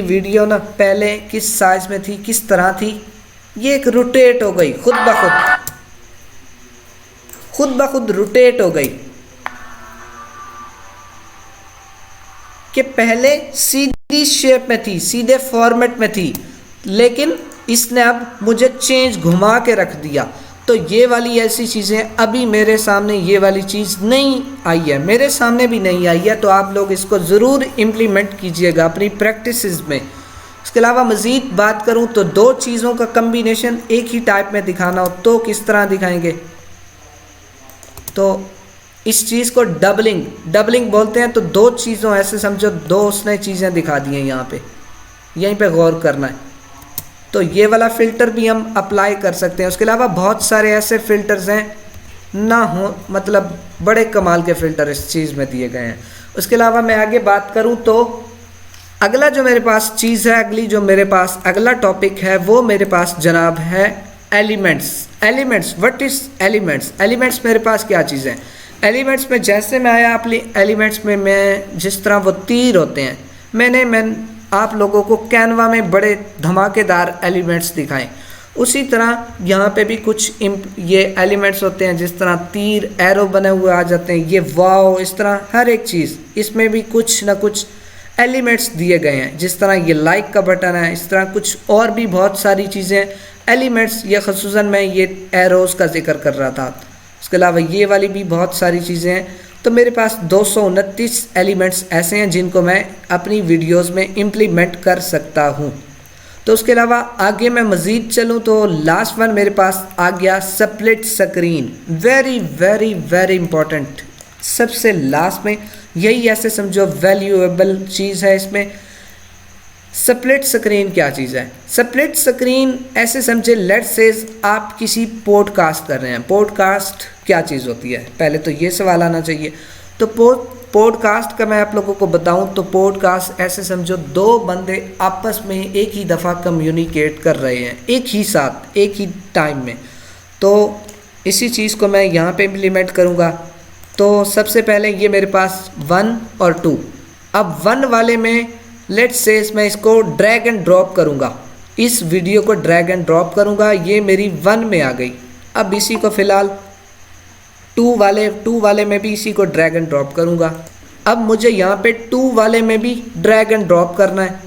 वीडियो ना पहले किस साइज़ में थी, किस तरह थी, ये एक रोटेट हो गई, खुद ब खुद रोटेट हो गई। कि पहले सीधी शेप में थी, सीधे फॉर्मेट में थी, लेकिन इसने अब मुझे चेंज घुमा के रख दिया। तो ये वाली ऐसी चीज़ें अभी मेरे सामने ये वाली चीज़ नहीं आई है, मेरे सामने भी नहीं आई है। तो आप लोग इसको ज़रूर इम्प्लीमेंट कीजिएगा अपनी प्रैक्टिसेस में। इसके अलावा मज़ीद बात करूँ तो दो चीज़ों का कम्बिनेशन एक ही टाइप में दिखाना हो तो किस तरह दिखाएंगे। तो इस चीज़ को डबलिंग बोलते हैं। तो दो चीज़ों ऐसे समझो, दो उसने चीज़ें दिखा दी हैं यहाँ पे, यहीं पे गौर करना है। तो ये वाला फ़िल्टर भी हम अप्लाई कर सकते हैं। उसके अलावा बहुत सारे ऐसे फ़िल्टर्स हैं ना हो, मतलब बड़े कमाल के फ़िल्टर इस चीज़ में दिए गए हैं। उसके अलावा मैं आगे बात करूं तो अगला जो मेरे पास चीज़ है, अगला टॉपिक है वो मेरे पास जनाब है एलिमेंट्स। व्हाट इज़ एलिमेंट्स मेरे पास क्या चीज़ है। एलिमेंट्स में जैसे मैं आया अपनी एलिमेंट्स में, मैं जिस तरह वो तीर होते हैं, मैं आप लोगों को कैनवा में बड़े धमाकेदार एलिमेंट्स दिखाएं। उसी तरह यहाँ पे भी कुछ ये एलिमेंट्स होते हैं, जिस तरह तीर एरो बने हुए आ जाते हैं, ये वाव, इस तरह हर एक चीज़ इसमें भी कुछ ना कुछ एलिमेंट्स दिए गए हैं। जिस तरह ये लाइक का बटन है, इस तरह कुछ और भी बहुत सारी चीज़ें एलिमेंट्स, ये ख़ुसूसन मैं ये एरोज़ का जिक्र कर रहा था। इसके अलावा ये वाली भी बहुत सारी चीज़ें हैं। तो मेरे पास 229 एलिमेंट्स ऐसे हैं जिनको मैं अपनी वीडियोस में इम्प्लीमेंट कर सकता हूँ। तो उसके अलावा आगे मैं मज़ीद चलूँ तो लास्ट वन मेरे पास आ गया split screen. Very very very important, सबसे लास्ट में यही ऐसे समझो वैल्यूएबल चीज़ है इसमें। स्प्लिट स्क्रीन क्या चीज़ है? स्प्लिट स्क्रीन ऐसे समझे, लेट्स से आप किसी पॉडकास्ट कर रहे हैं। पॉडकास्ट क्या चीज़ होती है, पहले तो ये सवाल आना चाहिए। तो पॉडकास्ट का मैं आप लोगों को बताऊं तो पॉडकास्ट ऐसे समझो दो बंदे आपस में एक ही दफ़ा कम्युनिकेट कर रहे हैं, एक ही साथ एक ही टाइम में। तो इसी चीज़ को मैं यहाँ पे इम्प्लीमेंट करूँगा। तो सबसे पहले ये मेरे पास 1 और 2। अब 1 वाले में लेट्स से मैं इसको ड्रैग एंड ड्रॉप करूँगा, इस वीडियो को ड्रैग एंड ड्रॉप करूँगा, ये मेरी 1 में आ गई। अब इसी को फ़िलहाल 2 वाले में भी इसी को ड्रैग एंड ड्रॉप करूँगा। अब मुझे यहाँ पे 2 वाले में भी ड्रैग एंड ड्रॉप करना है।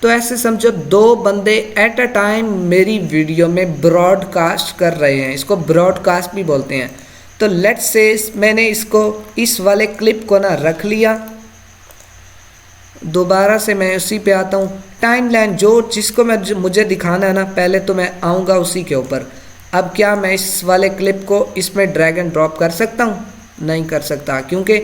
तो ऐसे समझो दो बंदे एट अ टाइम मेरी वीडियो में ब्रॉडकास्ट कर रहे हैं, इसको ब्रॉडकास्ट भी बोलते हैं। तो लेट्स से मैंने इसको इस वाले क्लिप को ना रख लिया, दोबारा से मैं उसी पे आता हूँ। टाइमलाइन जो जिसको मुझे दिखाना है ना, पहले तो मैं आऊँगा उसी के ऊपर। अब क्या मैं इस वाले क्लिप को इसमें ड्रैग एंड ड्रॉप कर सकता हूँ? नहीं कर सकता, क्योंकि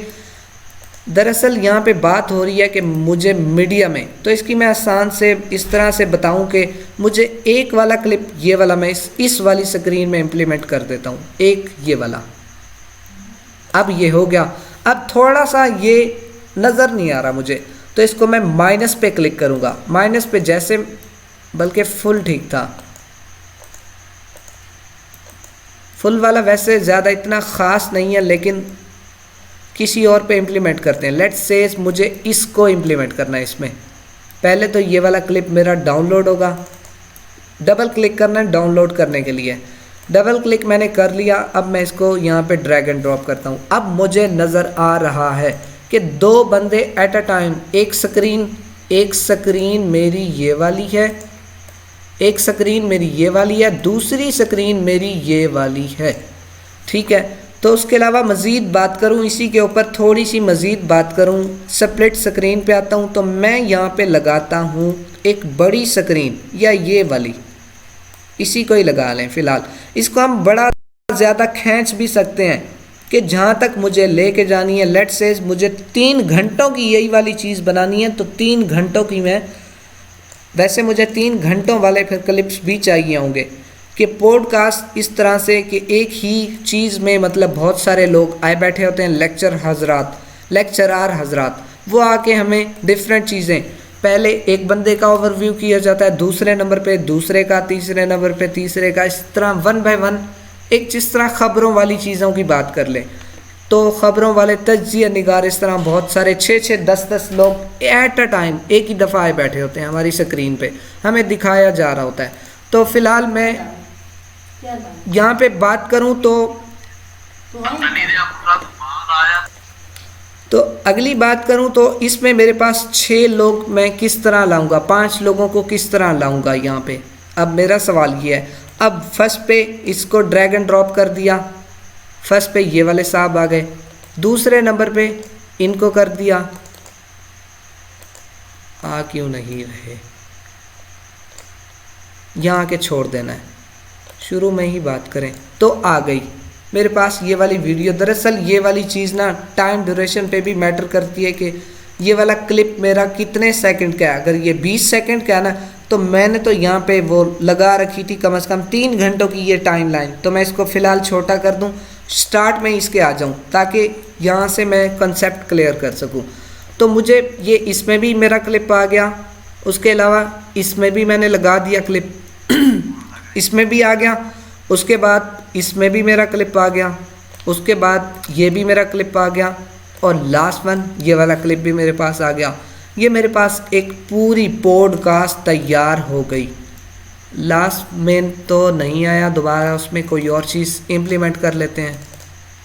दरअसल यहाँ पे बात हो रही है कि मुझे मीडिया में, तो इसकी मैं आसान से इस तरह से बताऊँ कि मुझे एक वाला क्लिप ये वाला मैं इस वाली स्क्रीन में इम्प्लीमेंट कर देता हूँ, एक ये वाला। अब ये हो गया। अब थोड़ा सा ये नज़र नहीं आ रहा मुझे, तो इसको मैं माइनस पे क्लिक करूँगा। माइनस पे जैसे, बल्कि फुल ठीक था, फुल वाला वैसे ज़्यादा इतना ख़ास नहीं है, लेकिन किसी और पे इम्प्लीमेंट करते हैं। लेट्स से मुझे इसको इम्प्लीमेंट करना है इसमें। पहले तो ये वाला क्लिप मेरा डाउनलोड होगा, डबल क्लिक करना है डाउनलोड करने के लिए। डबल क्लिक मैंने कर लिया। अब मैं इसको यहाँ पे ड्रैग एंड ड्रॉप करता हूँ। अब मुझे नज़र आ रहा है कि दो बंदे एट अ टाइम, एक स्क्रीन मेरी ये वाली है, एक स्क्रीन मेरी ये वाली है, दूसरी स्क्रीन मेरी ये वाली है, ठीक है। तो उसके अलावा मज़ीद बात करूं, इसी के ऊपर थोड़ी सी मज़ीद बात करूं, स्प्लिट स्क्रीन पे आता हूं। तो मैं यहाँ पे लगाता हूं एक बड़ी स्क्रीन, या ये वाली, इसी को ही लगा लें फ़िलहाल। इसको हम बड़ा ज़्यादा खींच भी सकते हैं कि जहाँ तक मुझे लेके जानी है। लेट्स से मुझे 3 घंटों की यही वाली चीज़ बनानी है, तो 3 घंटों की मैं, वैसे मुझे 3 घंटों वाले फिर क्लिप्स भी चाहिए होंगे कि पॉडकास्ट इस तरह से कि एक ही चीज़ में मतलब बहुत सारे लोग आए बैठे होते हैं, लेक्चरार हजरात, वो आके हमें डिफरेंट चीज़ें, पहले एक बंदे का ओवरव्यू किया जाता है, दूसरे नंबर पे दूसरे का, तीसरे नंबर पे तीसरे का, इस तरह 1 बाय 1। एक जिस तरह ख़बरों वाली चीज़ों की बात कर लें तो ख़बरों वाले तज्जिया निगार, इस तरह बहुत सारे 6-6 10-10 लोग एट अ टाइम एक ही दफ़ा आए बैठे होते हैं हमारी स्क्रीन पे, हमें दिखाया जा रहा होता है। तो फ़िलहाल मैं यहाँ पे बात करूँ तो अगली बात करूँ तो इसमें मेरे पास 6 लोग मैं किस तरह लाऊंगा, 5 लोगों को किस तरह लाऊंगा यहाँ पे। अब मेरा सवाल ये है, अब फर्स्ट पे इसको ड्रैग एंड ड्रॉप कर दिया, फर्स्ट पे ये वाले साहब आ गए, दूसरे नंबर पे इनको कर दिया, आ क्यों नहीं रहे, यहाँ के छोड़ देना है, शुरू में ही बात करें तो आ गई मेरे पास ये वाली वीडियो। दरअसल ये वाली चीज़ ना टाइम ड्यूरेशन पे भी मैटर करती है कि ये वाला क्लिप मेरा कितने सेकंड का है। अगर ये 20 सेकंड का है ना, तो मैंने तो यहाँ पे वो लगा रखी थी कम से कम 3 घंटों की ये टाइम लाइन। तो मैं इसको फ़िलहाल छोटा कर दूँ, स्टार्ट में इसके आ जाऊँ, ताकि यहाँ से मैं कंसेप्ट क्लियर कर सकूँ। तो मुझे ये इसमें भी मेरा क्लिप आ गया, उसके अलावा इसमें भी मैंने लगा दिया क्लिप इसमें भी आ गया, उसके बाद इसमें भी मेरा क्लिप आ गया, उसके बाद ये भी मेरा क्लिप आ गया, और लास्ट वन ये वाला क्लिप भी मेरे पास आ गया। ये मेरे पास एक पूरी पॉडकास्ट तैयार हो गई। लास्ट में तो नहीं आया, दोबारा उसमें कोई और चीज़ इम्प्लीमेंट कर लेते हैं।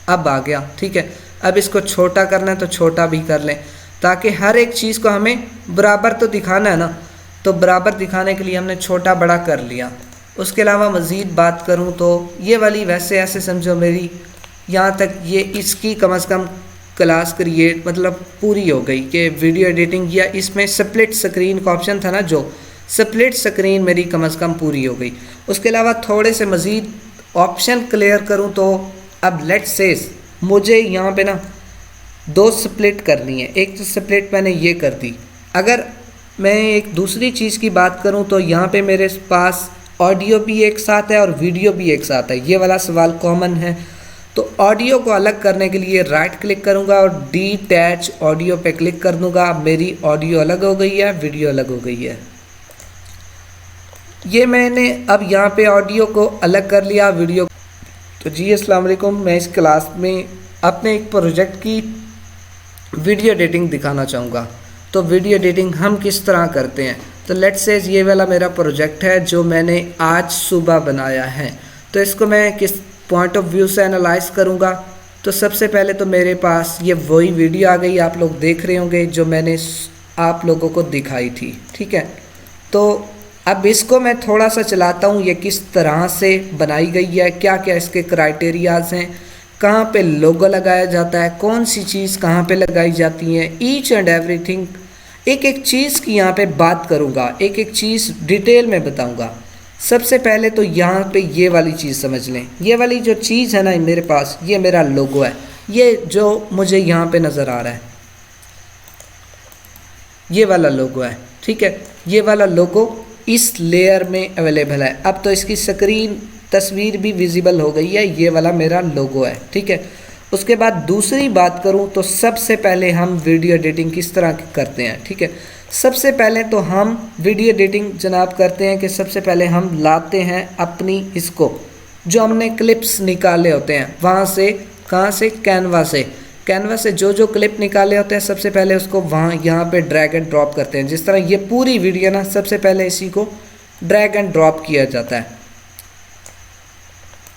अब आ गया, ठीक है। अब इसको छोटा करना है तो छोटा भी कर लें, ताकि हर एक चीज़ को हमें बराबर तो दिखाना है ना, तो बराबर दिखाने के लिए हमने छोटा बड़ा कर लिया। उसके अलावा मज़ीद बात करूं तो ये वाली वैसे ऐसे समझो मेरी यहाँ तक ये इसकी कम से कम क्लास क्रिएट मतलब पूरी हो गई कि वीडियो एडिटिंग, या इसमें स्प्लिट स्क्रीन का ऑप्शन था ना, जो स्प्लिट स्क्रीन मेरी कम से कम पूरी हो गई। उसके अलावा थोड़े से मज़ीद ऑप्शन क्लियर करूँ तो अब लेट्स से मुझे यहाँ पे ना 2 स्प्लिट करनी है। एक तो स्प्लिट मैंने ये कर दी। अगर मैं एक दूसरी चीज़ की बात करूँ तो यहाँ पे मेरे पास ऑडियो भी एक साथ है और वीडियो भी एक साथ है। ये वाला सवाल कॉमन है। तो ऑडियो को अलग करने के लिए राइट क्लिक करूँगा और डिटैच ऑडियो पे क्लिक कर दूँगा। मेरी ऑडियो अलग हो गई है, वीडियो अलग हो गई है। ये मैंने अब यहाँ पे ऑडियो को अलग कर लिया, वीडियो। तो जी अस्सलाम वालेकुम, मैं इस क्लास में अपने एक प्रोजेक्ट की वीडियो एडिटिंग दिखाना चाहूँगा। तो वीडियो एडिटिंग हम किस तरह करते हैं, तो लेट्स से ये वाला मेरा प्रोजेक्ट है जो मैंने आज सुबह बनाया है। तो इसको मैं किस पॉइंट ऑफ व्यू से एनालाइज करूँगा। तो सबसे पहले तो मेरे पास ये वही वीडियो आ गई, आप लोग देख रहे होंगे जो मैंने आप लोगों को दिखाई थी, ठीक है। तो अब इसको मैं थोड़ा सा चलाता हूँ, ये किस तरह से बनाई गई है, क्या क्या इसके क्राइटेरियाज हैं, कहाँ पे लोगो लगाया जाता है, कौन सी चीज़ कहाँ पे लगाई जाती है, ईच एंड एवरीथिंग। एक एक चीज़ की यहाँ पे बात करूँगा, एक एक चीज़ डिटेल में बताऊँगा। सबसे पहले तो यहाँ पे ये वाली चीज़ समझ लें। ये वाली जो चीज़ है ना मेरे पास, ये मेरा लोगो है। ये जो मुझे यहाँ पे नज़र आ रहा है, ये वाला लोगो है, ठीक है। ये वाला लोगो इस लेयर में अवेलेबल है। अब तो इसकी स्क्रीन तस्वीर भी विजिबल हो गई है। ये वाला मेरा लोगो है, ठीक है। उसके बाद दूसरी बात करूं तो सबसे पहले हम वीडियो एडिटिंग किस तरह करते हैं, ठीक है। सबसे पहले तो हम वीडियो एडिटिंग जनाब करते हैं कि सबसे पहले हम लाते हैं अपनी इसको जो हमने क्लिप्स निकाले होते हैं वहाँ से, कहाँ से, कैनवा से। कैनवा से जो क्लिप निकाले होते हैं सबसे पहले उसको वहाँ यहाँ पे ड्रैग एंड ड्रॉप करते हैं। जिस तरह ये पूरी वीडियो ना, सबसे पहले इसी को ड्रैग एंड ड्रॉप किया जाता है।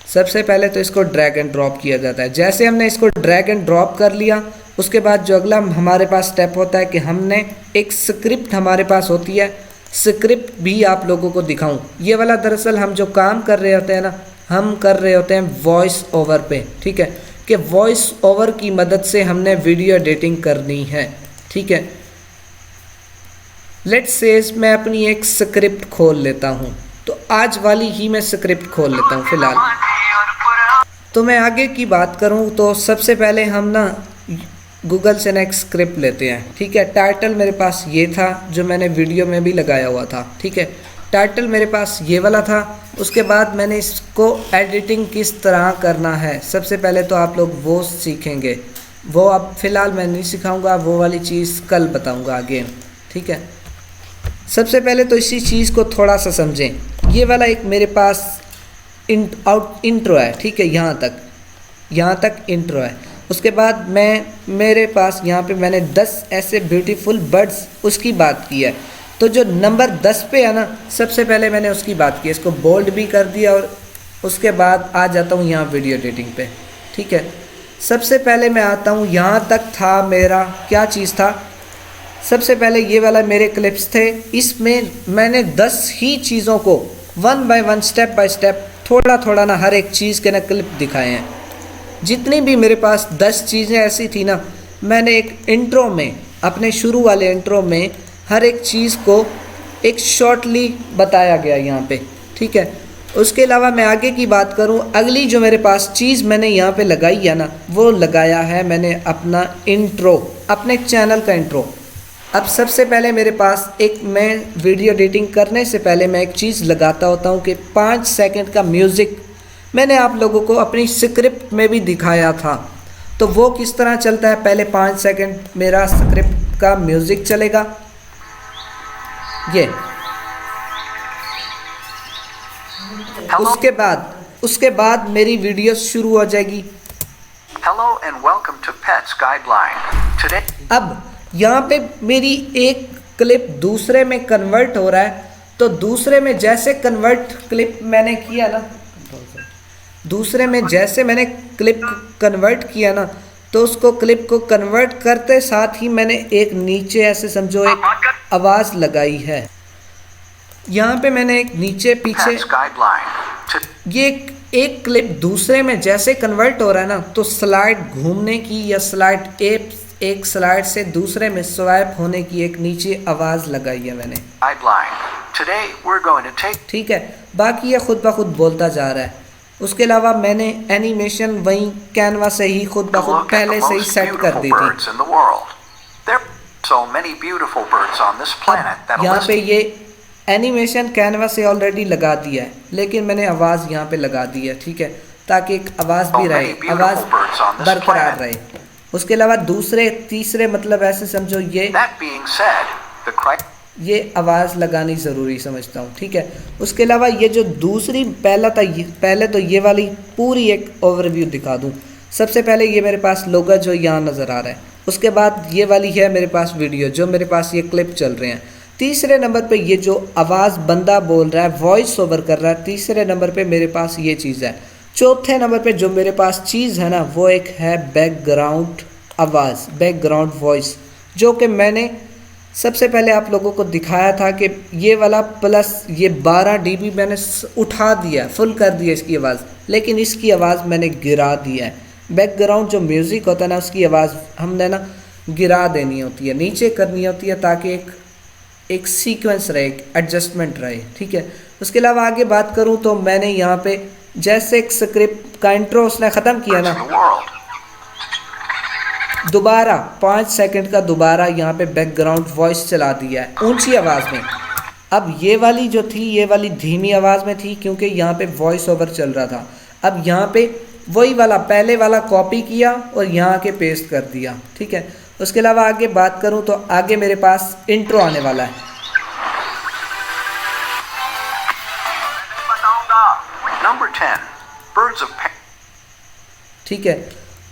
सबसे पहले तो इसको ड्रैग एंड ड्रॉप किया जाता है। जैसे हमने इसको ड्रैग एंड ड्रॉप कर लिया, उसके बाद जो अगला हमारे पास स्टेप होता है कि हमने एक स्क्रिप्ट हमारे पास होती है। स्क्रिप्ट भी आप लोगों को दिखाऊं। ये वाला दरअसल हम जो काम कर रहे होते हैं ना, हम कर रहे होते हैं वॉइस ओवर पे, ठीक है, कि वॉइस ओवर की मदद से हमने वीडियो एडिटिंग करनी है, ठीक है। लेट्स से मैं अपनी एक स्क्रिप्ट खोल लेता हूँ। तो आज वाली ही मैं स्क्रिप्ट खोल लेता हूँ फ़िलहाल। तो मैं आगे की बात करूँ तो सबसे पहले हम ना गूगल से ना एक स्क्रिप्ट लेते हैं, ठीक है। टाइटल मेरे पास ये था जो मैंने वीडियो में भी लगाया हुआ था, ठीक है। टाइटल मेरे पास ये वाला था। उसके बाद मैंने इसको एडिटिंग किस तरह करना है, सबसे पहले तो आप लोग वो सीखेंगे। वो अब फ़िलहाल मैं नहीं सिखाऊंगा, वो वाली चीज़ कल बताऊंगा आगे, ठीक है। सबसे पहले तो इसी चीज़ को थोड़ा सा समझें। ये वाला एक मेरे पास इंट्रो है, ठीक है। यहाँ तक इंट्रो है। उसके बाद मेरे पास यहाँ पे मैंने 10 ऐसे ब्यूटीफुल बर्ड्स उसकी बात की है। तो जो नंबर 10 पे है ना, सबसे पहले मैंने उसकी बात की, इसको बोल्ड भी कर दिया। और उसके बाद आ जाता हूँ यहाँ वीडियो एडिटिंग पे, ठीक है। सबसे पहले मैं आता हूँ, यहाँ तक था मेरा क्या चीज़ था। सबसे पहले ये वाला मेरे क्लिप्स थे। इसमें मैंने 10 ही चीज़ों को 1 बाय 1 स्टेप बाय स्टेप थोड़ा थोड़ा ना हर एक चीज़ के ना क्लिप दिखाए हैं। जितनी भी मेरे पास 10 चीज़ें ऐसी थी ना, मैंने एक इंट्रो में, अपने शुरू वाले इंट्रो में हर एक चीज़ को एक शॉर्टली बताया गया यहाँ पे, ठीक है। उसके अलावा मैं आगे की बात करूँ, अगली जो मेरे पास चीज़ मैंने यहाँ पे लगाई है ना, वो लगाया है मैंने अपना इंट्रो, अपने चैनल का इंट्रो। अब सबसे पहले मेरे पास मैं वीडियो एडिटिंग करने से पहले मैं एक चीज़ लगाता होता हूँ कि 5 सेकंड का म्यूज़िक मैंने आप लोगों को अपनी स्क्रिप्ट में भी दिखाया था। तो वो किस तरह चलता है, पहले 5 सेकंड मेरा स्क्रिप्ट का म्यूज़िक चलेगा, ये। उसके बाद मेरी वीडियो शुरू हो जाएगी। Hello and welcome to Pets Guideline. Today अब यहाँ पे मेरी एक क्लिप दूसरे में कन्वर्ट हो रहा है। तो दूसरे में जैसे कन्वर्ट क्लिप मैंने किया ना, दूसरे में जैसे मैंने क्लिप कन्वर्ट किया ना, तो उसको क्लिप को कन्वर्ट करते साथ ही मैंने एक नीचे ऐसे समझो एक आवाज़ लगाई है। यहाँ पे मैंने एक नीचे पीछे Pets Guideline. ये एक क्लिप दूसरे में जैसे कन्वर्ट हो रहा है ना, तो स्लाइड घूमने की या स्लाइड एक स्लाइड से दूसरे में स्वाइप होने की एक नीचे आवाज़ लगाई है मैंने। Guideline. Today we're going to take ठीक है, बाकी ये खुद ब खुद बोलता जा रहा है। उसके अलावा मैंने एनिमेशन वहीं कैनवा से ही खुद ब a खुद look at पहले the से ही most सेट कर beautiful दी थी। birds in the world. There are so many beautiful birds on this planet that a यहाँ पे list ये एनिमेशन कैनवा से ऑलरेडी लगा दिया है, लेकिन मैंने आवाज़ यहाँ पे लगा दी है, ठीक है, ताकि एक आवाज़ भी रहे, आवाज़ बरकरार रहे। उसके अलावा दूसरे तीसरे मतलब ऐसे समझो That being said, the ये आवाज़ लगानी ज़रूरी समझता हूँ, ठीक है। उसके अलावा ये जो दूसरी पहले तो ये वाली पूरी एक ओवरव्यू दिखा दूँ। सबसे पहले ये मेरे पास लोगो जो यहाँ नज़र आ रहा है, उसके बाद ये वाली है मेरे पास वीडियो जो मेरे पास ये क्लिप चल रहे हैं। तीसरे नंबर पे ये जो आवाज़ बंदा बोल रहा है, वॉइस ओवर कर रहा है, तीसरे नंबर पे मेरे पास ये चीज़ है। चौथे नंबर पे जो मेरे पास चीज़ है ना, वो एक है बैकग्राउंड आवाज़, बैकग्राउंड वॉइस, जो कि मैंने सबसे पहले आप लोगों को दिखाया था कि ये वाला प्लस ये 12 dB मैंने उठा दिया, फुल कर दिया इसकी आवाज़, लेकिन इसकी आवाज़ मैंने गिरा दिया है। बैकग्राउंड जो म्यूज़िक होता है ना, उसकी आवाज़ हमने ना गिरा देनी होती है, नीचे करनी होती है, ताकि एक सीक्वेंस रहे, एक एडजस्टमेंट रहे, ठीक है। उसके अलावा आगे बात करूं तो मैंने यहाँ पे जैसे एक स्क्रिप्ट का इंट्रो उसने ख़त्म किया ना, in the world. दोबारा 5 सेकंड का दोबारा यहाँ पे बैकग्राउंड वॉइस चला दिया है ऊंची आवाज़ में। अब ये वाली जो थी, ये वाली धीमी आवाज़ में थी क्योंकि यहाँ पे वॉइस ओवर चल रहा था। अब यहाँ पे वही वाला पहले वाला कॉपी किया और यहाँ के पेस्ट कर दिया, ठीक है। उसके अलावा आगे बात करूँ तो आगे मेरे पास इंट्रो आने वाला है। Number 10, birds of ठीक है,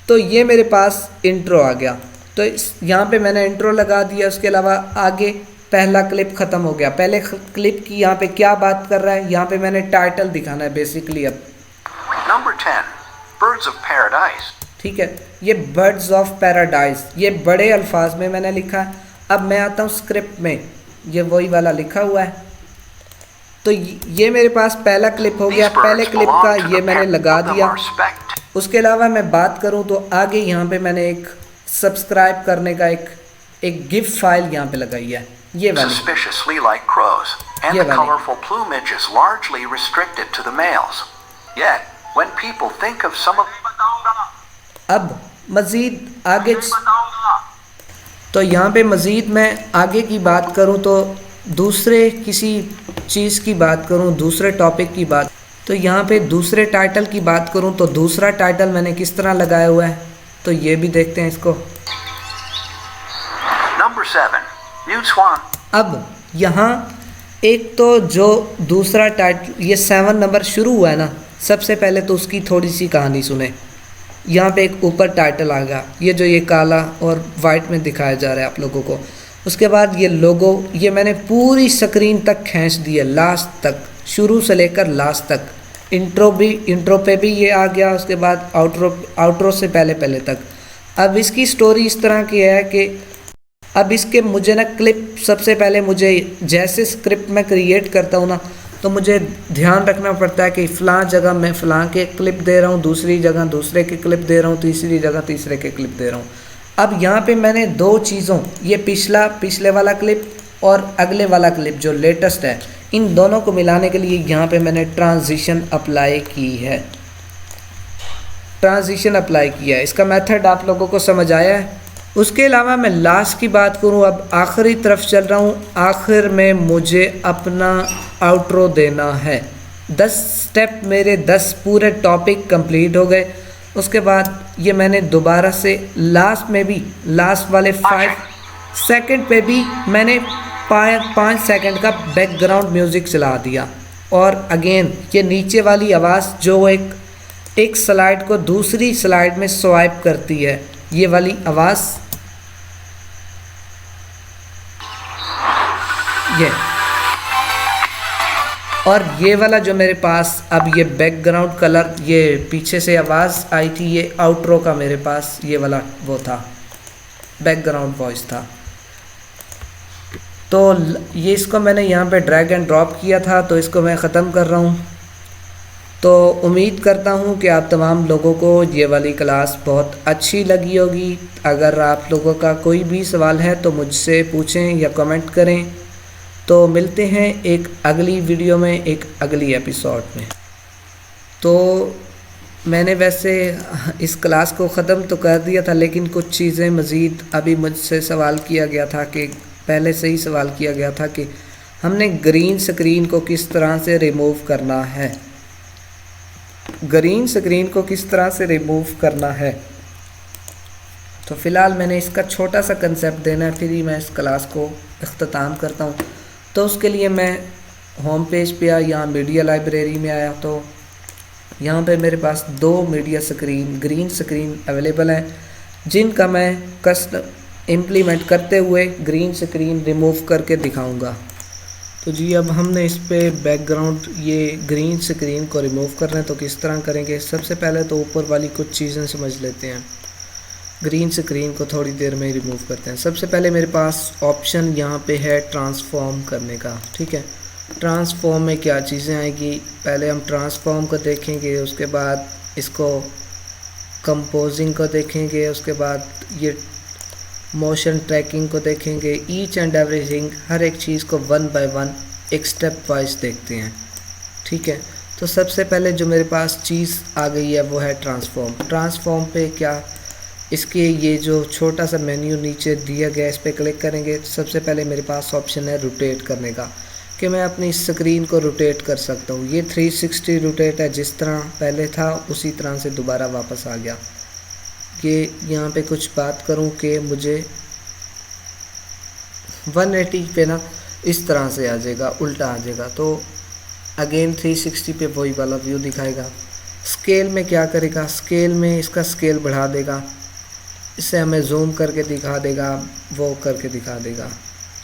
तो ये मेरे पास इंट्रो आ गया, तो यहाँ पे मैंने इंट्रो लगा दिया। उसके अलावा आगे पहला क्लिप ख़त्म हो गया। पहले क्लिप की यहाँ पे क्या बात कर रहा है, यहाँ पे मैंने टाइटल दिखाना है बेसिकली। अब Number 10, birds of paradise. ठीक है, ये बर्ड्स ऑफ पैराडाइज, ये बड़े अल्फाज में मैंने लिखा है। अब मैं आता हूँ स्क्रिप्ट में, ये वही वाला लिखा हुआ है। तो ये मेरे पास पहला क्लिप हो गया, पहले क्लिप का ये मैंने लगा दिया। उसके अलावा मैं बात करूं तो आगे यहाँ पे मैंने एक सब्सक्राइब करने का एक गिफ फाइल यहाँ पे लगाई है, ये वाली। Suspiciously like crows, and Yeah, the buddy. colorful plumage is largely restricted to the males. Yet, when people think of some of अब मज़ीद आगे तो यहाँ पे मज़ीद मैं आगे की बात करूँ तो दूसरे किसी चीज़ की बात करूँ, दूसरे टॉपिक की बात, तो यहाँ पे दूसरे टाइटल की बात करूँ तो दूसरा टाइटल मैंने किस तरह लगाया हुआ है, तो ये भी देखते हैं इसको। Number 7, New Swan. अब यहाँ एक तो जो दूसरा टाइटल ये 7 नंबर शुरू हुआ है ना, सबसे पहले तो उसकी थोड़ी सी कहानी सुने। यहाँ पे एक ऊपर टाइटल आ गया, ये जो ये काला और वाइट में दिखाया जा रहा है आप लोगों को। उसके बाद ये लोगो, ये मैंने पूरी स्क्रीन तक खींच दिया, लास्ट तक, शुरू से लेकर लास्ट तक। इंट्रो पे भी ये आ गया, उसके बाद आउट्रो से पहले तक। अब इसकी स्टोरी इस तरह की है कि अब इसके मुझे ना क्लिप, सबसे पहले मुझे जैसे स्क्रिप्ट में क्रिएट करता हूँ ना, तो मुझे ध्यान रखना पड़ता है कि फ़लाँ जगह मैं फ़लाँ के क्लिप दे रहा हूँ, दूसरी जगह दूसरे के क्लिप दे रहा हूँ, तीसरी जगह तीसरे के क्लिप दे रहा हूँ। अब यहाँ पे मैंने दो चीज़ों, ये पिछले वाला क्लिप और अगले वाला क्लिप जो लेटेस्ट है, इन दोनों को मिलाने के लिए यहाँ पे मैंने ट्रांजिशन अप्लाई की है। ट्रांजिशन अप्लाई किया है, इसका मेथड आप लोगों को समझ आया है। उसके अलावा मैं लास्ट की बात करूँ, अब आखिरी तरफ चल रहा हूँ, आखिर में मुझे अपना आउट्रो देना है। 10 स्टेप मेरे 10 पूरे टॉपिक कंप्लीट हो गए। उसके बाद ये मैंने दोबारा से लास्ट में भी, लास्ट वाले 5 सेकंड पे भी मैंने 5 सेकंड का बैकग्राउंड म्यूज़िक चला दिया। और अगेन ये नीचे वाली आवाज़ जो एक स्लाइड को दूसरी स्लाइड में स्वाइप करती है, ये वाली आवाज़, ये और ये वाला जो मेरे पास अब ये बैकग्राउंड कलर, ये पीछे से आवाज़ आई थी, ये आउट्रो का मेरे पास ये वाला वो था, बैकग्राउंड वॉइस था। तो ये इसको मैंने यहाँ पे ड्रैग एंड ड्रॉप किया था, तो इसको मैं ख़त्म कर रहा हूँ। तो उम्मीद करता हूँ कि आप तमाम लोगों को ये वाली क्लास बहुत अच्छी लगी होगी। अगर आप लोगों का कोई भी सवाल है तो मुझसे पूछें या कमेंट करें। तो मिलते हैं एक अगली वीडियो में, एक अगली एपिसोड में। तो मैंने वैसे इस क्लास को ख़त्म तो कर दिया था, लेकिन कुछ चीज़ें मज़ीद अभी मुझसे सवाल किया गया था कि पहले से ही सवाल किया गया था कि हमने ग्रीन स्क्रीन को किस तरह से रिमूव करना है। ग्रीन स्क्रीन को किस तरह से रिमूव करना है, तो फ़िलहाल मैंने इसका छोटा सा कंसेप्ट देना है, फिर ही मैं इस क्लास को अख्ताम करता हूँ। तो उसके लिए मैं होम पेज पे आया, यहाँ मीडिया लाइब्रेरी में आया, तो यहाँ पे मेरे पास 2 media screen green screen available हैं, जिनका मैं कस्टम इम्प्लीमेंट करते हुए ग्रीन स्क्रीन रिमूव करके दिखाऊंगा। तो जी अब हमने इस पे बैकग्राउंड ये ग्रीन स्क्रीन को रिमूव करना है, तो किस तरह करेंगे। सबसे पहले तो ऊपर वाली कुछ चीज़ें समझ लेते हैं। ग्रीन स्क्रीन को थोड़ी देर में ही रिमूव करते हैं। सबसे पहले मेरे पास ऑप्शन यहाँ पे है ट्रांसफॉर्म करने का, ठीक है। ट्रांसफॉर्म में क्या चीज़ें आएगी, पहले हम ट्रांसफॉर्म को देखेंगे, उसके बाद इसको कंपोजिंग को देखेंगे, उसके बाद ये मोशन ट्रैकिंग को देखेंगे। ईच एंड एवरीथिंग, हर एक चीज़ को 1 बाय 1 एक स्टेप वाइज देखते हैं, ठीक है। तो सबसे पहले जो मेरे पास चीज़ आ गई है वो है ट्रांसफॉर्म। ट्रांसफॉर्म पे क्या, इसके ये जो छोटा सा मेन्यू नीचे दिया गया, इस पर क्लिक करेंगे। सबसे पहले मेरे पास ऑप्शन है रोटेट करने का, कि मैं अपनी स्क्रीन को रोटेट कर सकता हूँ। ये 360 रोटेट है, जिस तरह पहले था उसी तरह से दोबारा वापस आ गया। कि यहाँ पे कुछ बात करूँ कि मुझे 180 पे ना इस तरह से आ जाएगा, उल्टा आ जाएगा, तो अगेन 360 पे वही वाला व्यू दिखाएगा। स्केल में क्या करेगा, स्केल में इसका स्केल बढ़ा देगा, इससे हमें जूम करके दिखा देगा, वो करके दिखा देगा,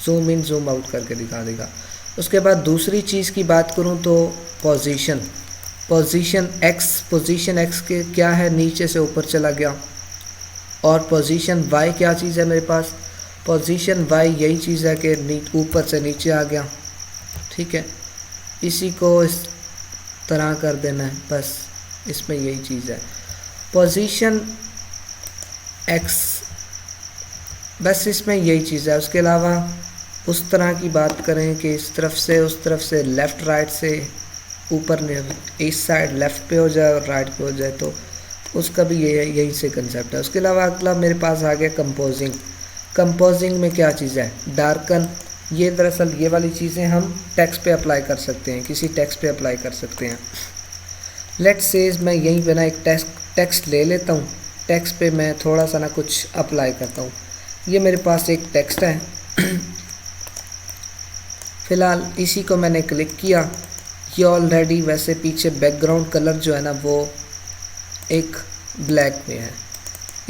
जूम इन जूम आउट करके दिखा देगा। उसके बाद दूसरी चीज़ की बात करूँ तो पोजीशन एक्स के क्या है, नीचे से ऊपर चला गया। और पोजीशन वाई क्या चीज़ है मेरे पास, पोजीशन वाई यही चीज़ है कि ऊपर से नीचे आ गया, ठीक है। इसी को इस तरह कर देना है, बस इसमें यही चीज़ है। पोजीशन एक्स, बस इसमें यही चीज़ है। उसके अलावा उस तरह की बात करें कि इस तरफ से उस तरफ से, लेफ़्ट राइट से ऊपर इस साइड लेफ़्ट पे हो जाए और राइट पे हो जाए, तो उसका भी यही से कंसेप्ट है। उसके अलावा अगला मेरे पास आ गया कंपोजिंग। कंपोजिंग में क्या चीज़ है, डार्कन। ये दरअसल ये वाली चीज़ें हम टेक्स्ट पे अप्लाई कर सकते हैं, किसी टेक्स्ट पे अप्लाई कर सकते हैं। लेट्स से मैं यहीं पे ना एक टेक्स्ट ले लेता हूँ, टेक्स्ट पे मैं थोड़ा सा ना कुछ अप्लाई करता हूँ। ये मेरे पास एक टेक्स्ट है फ़िलहाल इसी को मैंने क्लिक किया। ये ऑलरेडी वैसे पीछे बैकग्राउंड कलर जो है ना वो एक ब्लैक में है।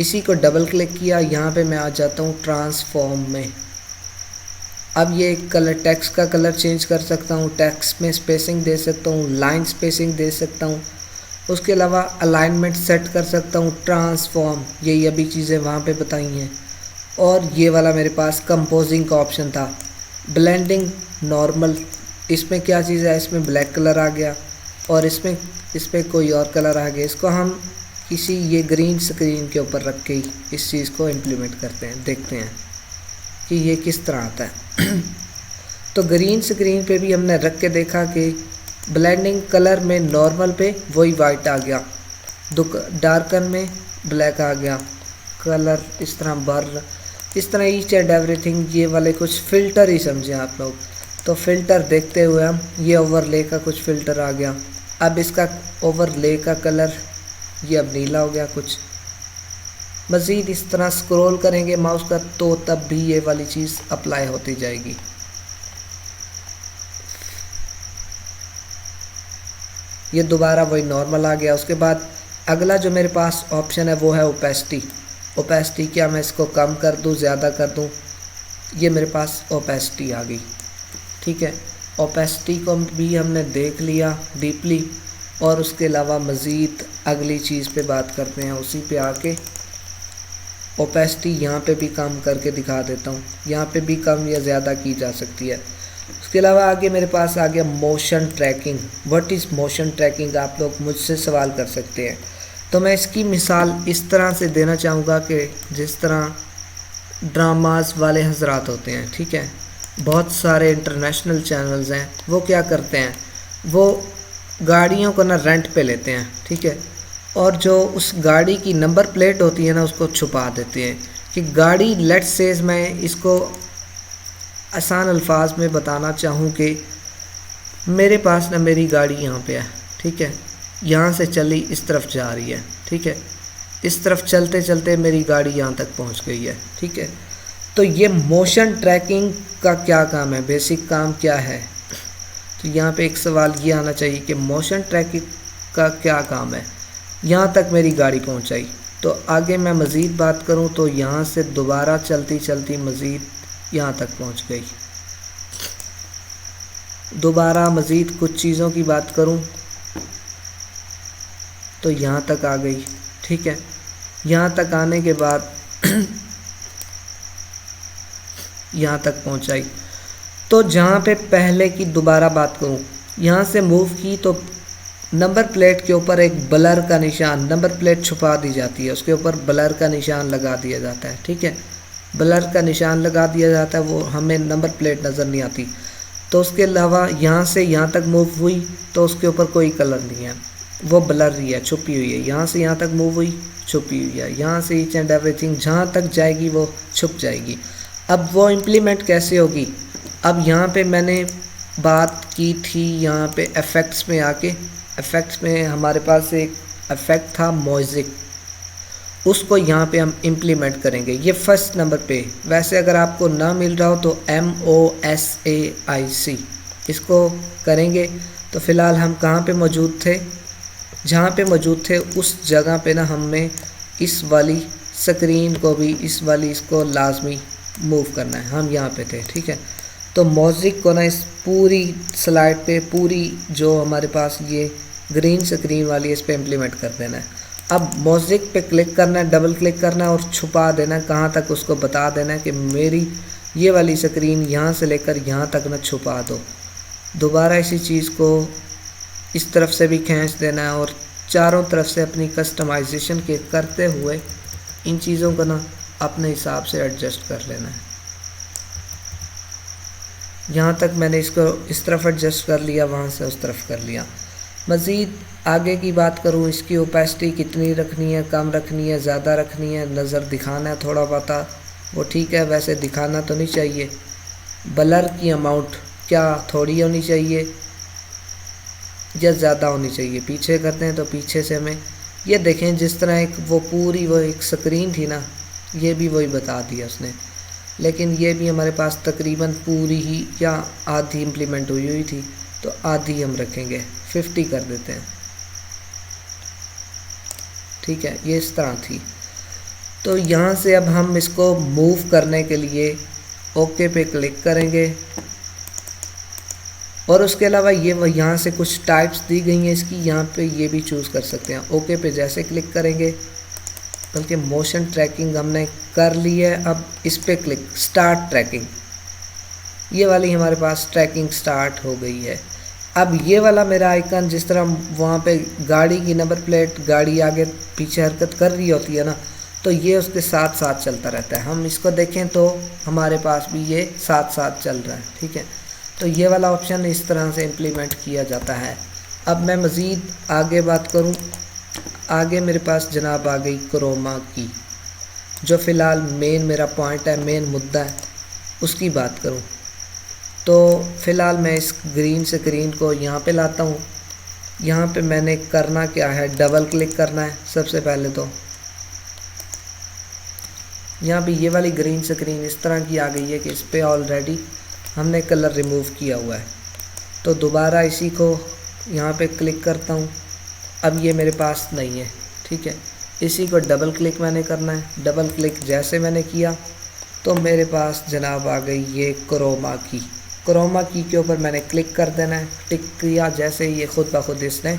इसी को डबल क्लिक किया, यहाँ पे मैं आ जाता हूँ ट्रांसफॉर्म में। अब ये कलर, टेक्स्ट का कलर चेंज कर सकता हूँ, टेक्स्ट में स्पेसिंग दे सकता हूँ, लाइन स्पेसिंग दे सकता हूँ। उसके अलावा अलाइनमेंट सेट कर सकता हूँ, ट्रांसफॉर्म, यही अभी चीज़ें वहाँ पे बताई हैं। और ये वाला मेरे पास कंपोजिंग का ऑप्शन था, ब्लेंडिंग नॉर्मल। इसमें क्या चीज़ है, इसमें ब्लैक कलर आ गया और इस पर कोई और कलर आ गया। इसको हम किसी ये ग्रीन स्क्रीन के ऊपर रख के ही इस चीज़ को इम्प्लीमेंट करते हैं, देखते हैं कि ये किस तरह आता है। तो ग्रीन स्क्रीन पे भी हमने रख के देखा कि ब्लेंडिंग कलर में नॉर्मल पे वही वाइट आ गया, डार्कन में ब्लैक आ गया, कलर इस तरह बर, इस तरह ईच एंड एवरीथिंग। ये वाले कुछ फ़िल्टर ही समझें आप लोग। तो फ़िल्टर देखते हुए हम, ये ओवरले का कुछ फ़िल्टर आ गया। अब इसका ओवरले का कलर ये अब नीला हो गया कुछ। मज़ीद इस तरह स्क्रॉल करेंगे माउस का तो तब भी ये वाली चीज़ अप्लाई होती जाएगी। ये दोबारा वही नॉर्मल आ गया। उसके बाद अगला जो मेरे पास ऑप्शन है वो है ओपेसिटी। ओपेसिटी क्या मैं इसको कम कर दूं, ज़्यादा कर दूं, ये मेरे पास ओपेसिटी आ गई, ठीक है। ओपेसिटी को भी हमने देख लिया डीपली। और उसके अलावा मज़ीद अगली चीज़ पे बात करते हैं, उसी पे आके ओपेसिटी यहाँ पे भी कम करके दिखा देता हूँ। यहाँ पे भी कम या ज़्यादा की जा सकती है। उसके अलावा आगे मेरे पास आ गया motion tracking. What is motion tracking, आप लोग मुझसे सवाल कर सकते हैं। तो मैं इसकी मिसाल इस तरह से देना चाहूँगा कि जिस तरह ड्रामास वाले हजरात होते हैं, ठीक है, बहुत सारे इंटरनेशनल चैनल्स हैं, वो क्या करते हैं, वो गाड़ियों को ना रेंट पे लेते हैं, ठीक है, और जो उस गाड़ी की नंबर प्लेट होती है ना उसको छुपा देते हैं कि गाड़ी, लेट्स से मैं इसको आसान अल्फाज में बताना चाहूँ कि मेरे पास ना मेरी गाड़ी यहाँ पे है, ठीक है, यहाँ से चली इस तरफ जा रही है, ठीक है, इस तरफ चलते चलते मेरी गाड़ी यहाँ तक पहुँच गई है, ठीक है। तो ये मोशन ट्रैकिंग का क्या काम है, बेसिक काम क्या है, तो यहाँ पे एक सवाल ये आना चाहिए कि मोशन ट्रैकिंग का क्या काम है। यहाँ तक मेरी गाड़ी पहुँचाई, तो आगे मैं मज़ीद बात करूँ तो यहाँ से दोबारा चलती चलती मज़ीद यहाँ तक पहुँच गई। दोबारा मज़ीद कुछ चीज़ों की बात करूँ तो यहाँ तक आ गई, ठीक है। यहाँ तक आने के बाद यहाँ तक पहुँचाई। तो जहाँ पे पहले की दोबारा बात करूँ, यहाँ से मूव की तो नंबर प्लेट के ऊपर एक ब्लर का निशान, नंबर प्लेट छुपा दी जाती है, उसके ऊपर ब्लर का निशान लगा दिया जाता है, ठीक है, ब्लर का निशान लगा दिया जाता है, वो हमें नंबर प्लेट नज़र नहीं आती। तो उसके अलावा यहाँ से यहाँ तक मूव हुई तो उसके ऊपर कोई कलर नहीं है, वो ब्लर ही है, छुपी हुई है। यहाँ से यहाँ तक मूव हुई, छुपी हुई है। यहाँ से ईच एंड एवरीथिंग जहाँ तक जाएगी वो छुप जाएगी। अब वो इम्प्लीमेंट कैसे होगी, अब यहाँ पे मैंने बात की थी, यहाँ पे इफ़ेक्ट्स में आके, इफ़ेक्ट्स में हमारे पास एक इफ़ेक्ट था म्यूज़िक, उसको यहाँ पे हम इम्प्लीमेंट करेंगे। ये फर्स्ट नंबर पे, वैसे अगर आपको ना मिल रहा हो तो MOSAIC इसको करेंगे। तो फ़िलहाल हम कहाँ पे मौजूद थे, जहाँ पे मौजूद थे उस जगह पे ना हमने इस वाली स्क्रीन को भी, इस वाली इसको लाजमी मूव करना है, हम यहाँ पे थे, ठीक है। तो म्यूज़िक को ना इस पूरी स्लाइड पे, पूरी जो हमारे पास ये ग्रीन स्क्रीन वाली, इस पे इम्प्लीमेंट कर देना है। अब म्यूज़िक पे क्लिक करना है, डबल क्लिक करना है और छुपा देना है, कहाँ तक उसको बता देना है कि मेरी ये वाली स्क्रीन यहाँ से लेकर यहाँ तक ना छुपा दो। दोबारा इसी चीज़ को इस तरफ से भी खींच देना है और चारों तरफ से अपनी कस्टमाइजेशन के करते हुए इन चीज़ों को ना अपने हिसाब से एडजस्ट कर लेना है। यहाँ तक मैंने इसको इस तरफ एडजस्ट कर लिया, वहाँ से उस तरफ कर लिया। मज़ीद आगे की बात करूँ, इसकी ओपेसिटी कितनी रखनी है, कम रखनी है, ज़्यादा रखनी है, नज़र दिखाना है थोड़ा बहुत, वो ठीक है, वैसे दिखाना तो नहीं चाहिए। ब्लर की अमाउंट क्या थोड़ी होनी चाहिए या ज़्यादा होनी चाहिए, पीछे करते हैं तो पीछे से हमें ये देखें, जिस तरह एक वो पूरी वो एक स्क्रीन थी ना, ये भी वही बता दिया उसने, लेकिन ये भी हमारे पास तकरीबन पूरी ही या आधी इम्प्लीमेंट हुई थी, तो आधी हम रखेंगे, 50 कर देते हैं, ठीक है, ये इस तरह थी। तो यहाँ से अब हम इसको मूव करने के लिए ओके पे क्लिक करेंगे और उसके अलावा ये यहाँ से कुछ टाइप्स दी गई हैं इसकी, यहाँ पे ये भी चूज़ कर सकते हैं। ओके पे जैसे क्लिक करेंगे, बल्कि मोशन ट्रैकिंग हमने कर ली है, अब इस पे क्लिक, स्टार्ट ट्रैकिंग, ये वाली हमारे पास ट्रैकिंग स्टार्ट हो गई है। अब ये वाला मेरा आइकन, जिस तरह वहाँ पे गाड़ी की नंबर प्लेट, गाड़ी आगे पीछे हरकत कर रही होती है ना, तो ये उसके साथ साथ चलता रहता है। हम इसको देखें तो हमारे पास भी ये साथ साथ चल रहा है, ठीक है। तो ये वाला ऑप्शन इस तरह से इम्प्लीमेंट किया जाता है। अब मैं मज़ीद आगे बात करूँ, आगे मेरे पास जनाब आ गई क्रोमा की, जो फ़िलहाल मेन मेरा पॉइंट है, मेन मुद्दा है, उसकी बात करूँ तो फ़िलहाल मैं इस ग्रीन स्क्रीन को यहाँ पे लाता हूँ। यहाँ पे मैंने करना क्या है, डबल क्लिक करना है सबसे पहले। तो यहाँ पे ये वाली ग्रीन स्क्रीन इस तरह की आ गई है कि इस पर ऑलरेडी हमने कलर रिमूव किया हुआ है। तो दोबारा इसी को यहाँ पे क्लिक करता हूँ, अब ये मेरे पास नहीं है, ठीक है। इसी को डबल क्लिक मैंने करना है, डबल क्लिक जैसे मैंने किया तो मेरे पास जनाब आ गई ये क्रोमा की। क्रोमा की के ऊपर मैंने क्लिक कर देना है, टिक किया, जैसे ही ये खुद ब खुद इसने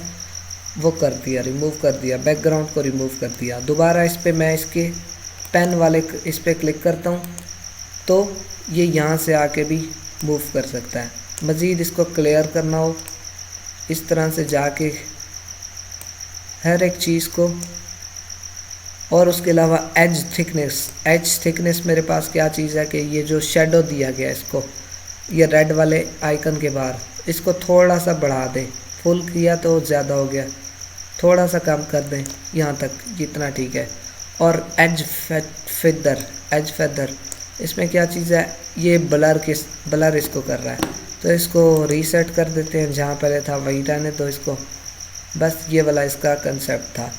वो कर दिया, रिमूव कर दिया, बैकग्राउंड को रिमूव कर दिया। दोबारा इस पर मैं इसके पेन वाले इस पर क्लिक करता हूँ तो ये यहाँ से आके भी मूव कर सकता है। मज़ीद इसको क्लियर करना हो, इस तरह से जाके हर एक चीज़ को, और उसके अलावा एज थिकनेस मेरे पास क्या चीज़ है कि ये जो शेडो दिया गया इसको, ये रेड वाले आइकन के बाहर, इसको थोड़ा सा बढ़ा दें, फुल किया तो ज़्यादा हो गया, थोड़ा सा कम कर दें यहाँ तक, जितना ठीक है। और एज फेदर इसमें क्या चीज़ है, ये ब्लर इसको कर रहा है, तो इसको रीसेट कर देते हैं, जहाँ पहले था वही रहने तो इसको, बस ये वाला इसका कंसेप्ट था।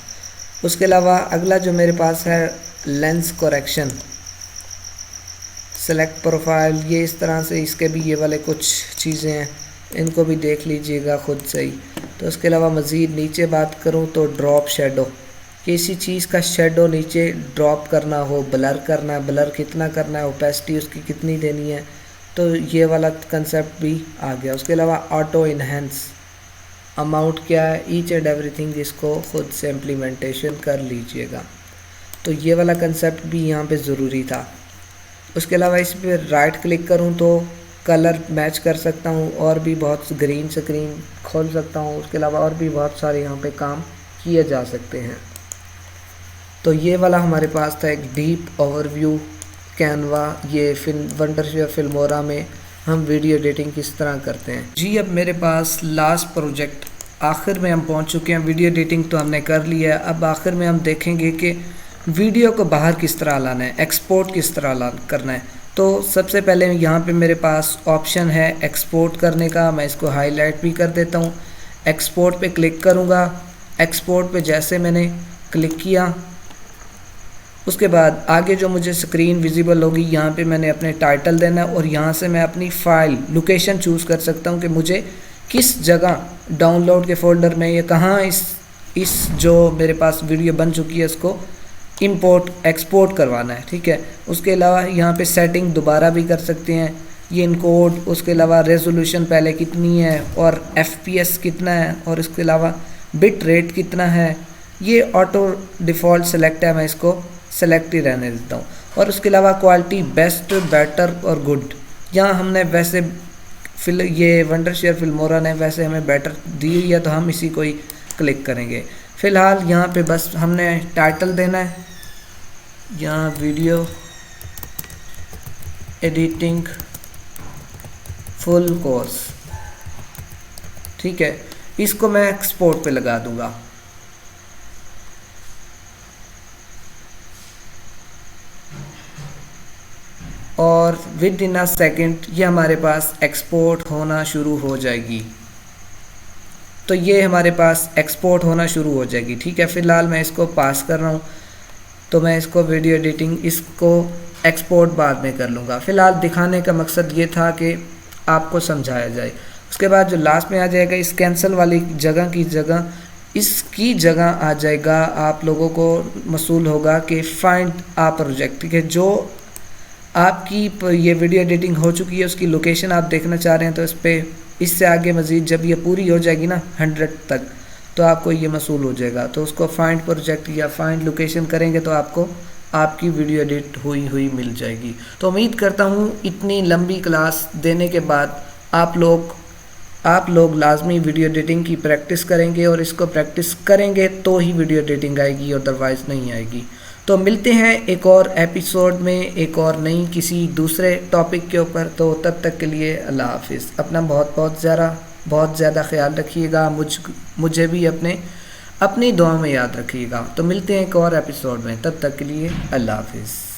उसके अलावा अगला जो मेरे पास है लेंस करेक्शन, सेलेक्ट प्रोफाइल, ये इस तरह से इसके भी ये वाले कुछ चीज़ें हैं, इनको भी देख लीजिएगा खुद से ही। तो उसके अलावा मज़ीद नीचे बात करूँ तो ड्रॉप शेडो, किसी चीज़ का शेडो नीचे ड्रॉप करना हो, ब्लर करना है, ब्लर कितना करना है, ओपेसिटी उसकी कितनी देनी है, तो ये वाला कंसेप्ट भी आ गया। उसके अलावा ऑटो इन्हेंस, अमाउंट क्या है, ईच एंड एवरीथिंग इसको खुद से इम्प्लीमेंटेशन कर लीजिएगा। तो ये वाला कंसेप्ट भी यहाँ पे ज़रूरी था। उसके अलावा इस पर राइट क्लिक करूँ तो कलर मैच कर सकता हूँ, और भी बहुत ग्रीन स्क्रीन खोल सकता हूँ। उसके अलावा और भी बहुत सारे यहाँ पे काम किए जा सकते हैं। तो ये वाला हमारे पास था एक डीप ओवरव्यू कैनवा, ये वंडरशेयर फिल्मोरा में हम वीडियो एडिटिंग किस तरह करते हैं। जी अब मेरे पास लास्ट प्रोजेक्ट, आखिर में हम पहुंच चुके हैं। वीडियो एडिटिंग तो हमने कर लिया है, अब आखिर में हम देखेंगे कि वीडियो को बाहर किस तरह लाना है, एक्सपोर्ट किस तरह करना है। तो सबसे पहले यहाँ पे मेरे पास ऑप्शन है एक्सपोर्ट करने का, मैं इसको हाईलाइट भी कर देता हूँ। एक्सपोर्ट पे क्लिक करूँगा, एक्सपोर्ट पे जैसे मैंने क्लिक किया, उसके बाद आगे जो मुझे स्क्रीन विजिबल होगी, यहाँ पे मैंने अपने टाइटल देना है, और यहाँ से मैं अपनी फ़ाइल लोकेशन चूज़ कर सकता हूँ कि मुझे किस जगह डाउनलोड के फ़ोल्डर में या कहाँ इस जो मेरे पास वीडियो बन चुकी है इसको इंपोर्ट एक्सपोर्ट करवाना है। ठीक है, उसके अलावा यहाँ पे सेटिंग दोबारा भी कर सकते हैं, ये इनकोड, उसके अलावा रेजोल्यूशन पहले कितनी है और FPS कितना है, और इसके अलावा बिट रेट कितना है, ये ऑटो डिफ़ॉल्ट सेलेक्ट है, मैं इसको सेलेक्ट ही रहने देता हूँ। और उसके अलावा क्वालिटी बेस्ट, बेटर और गुड, यहाँ हमने वैसे ये वंडरशेयर फिल्मोरा ने वैसे हमें बेटर दी हुई है, तो हम इसी को ही क्लिक करेंगे। फ़िलहाल यहाँ पे बस हमने टाइटल देना है, यहाँ वीडियो एडिटिंग फुल कोर्स। ठीक है, इसको मैं एक्सपोर्ट पे लगा दूंगा। और विद इन अ सेकेंड ये हमारे पास एक्सपोर्ट होना शुरू हो जाएगी। तो ये हमारे पास एक्सपोर्ट होना शुरू हो जाएगी। ठीक है, फ़िलहाल मैं इसको पास कर रहा हूँ, तो मैं इसको वीडियो एडिटिंग इसको एक्सपोर्ट बाद में कर लूँगा। फ़िलहाल दिखाने का मकसद ये था कि आपको समझाया जाए। उसके बाद जो लास्ट में आ जाएगा, इस कैंसिल वाली जगह की जगह इसकी जगह आ जाएगा, आप लोगों को मसूल होगा कि फाइंड आ प्रोजेक्ट। ठीक है, जो आपकी ये वीडियो एडिटिंग हो चुकी है उसकी लोकेशन आप देखना चाह रहे हैं, तो इस पर इससे आगे मज़ीद जब ये पूरी हो जाएगी ना 100 तक, तो आपको ये मसूल हो जाएगा। तो उसको फाइंड प्रोजेक्ट या फाइंड लोकेशन करेंगे तो आपको आपकी वीडियो एडिट हुई मिल जाएगी। तो उम्मीद करता हूँ इतनी लंबी क्लास देने के बाद आप लोग लाजमी वीडियो एडिटिंग की प्रैक्टिस करेंगे, और इसको प्रैक्टिस करेंगे तो ही वीडियो एडिटिंग आएगी, अदरवाइज़ नहीं आएगी। तो मिलते हैं एक और एपिसोड में, एक और नई किसी दूसरे टॉपिक के ऊपर। तो तब तक के लिए अल्लाह हाफिज़। अपना बहुत ज़्यादा ख्याल रखिएगा, मुझे भी अपनी दुआ में याद रखिएगा। तो मिलते हैं एक और एपिसोड में, तब तक के लिए अल्लाह हाफिज़।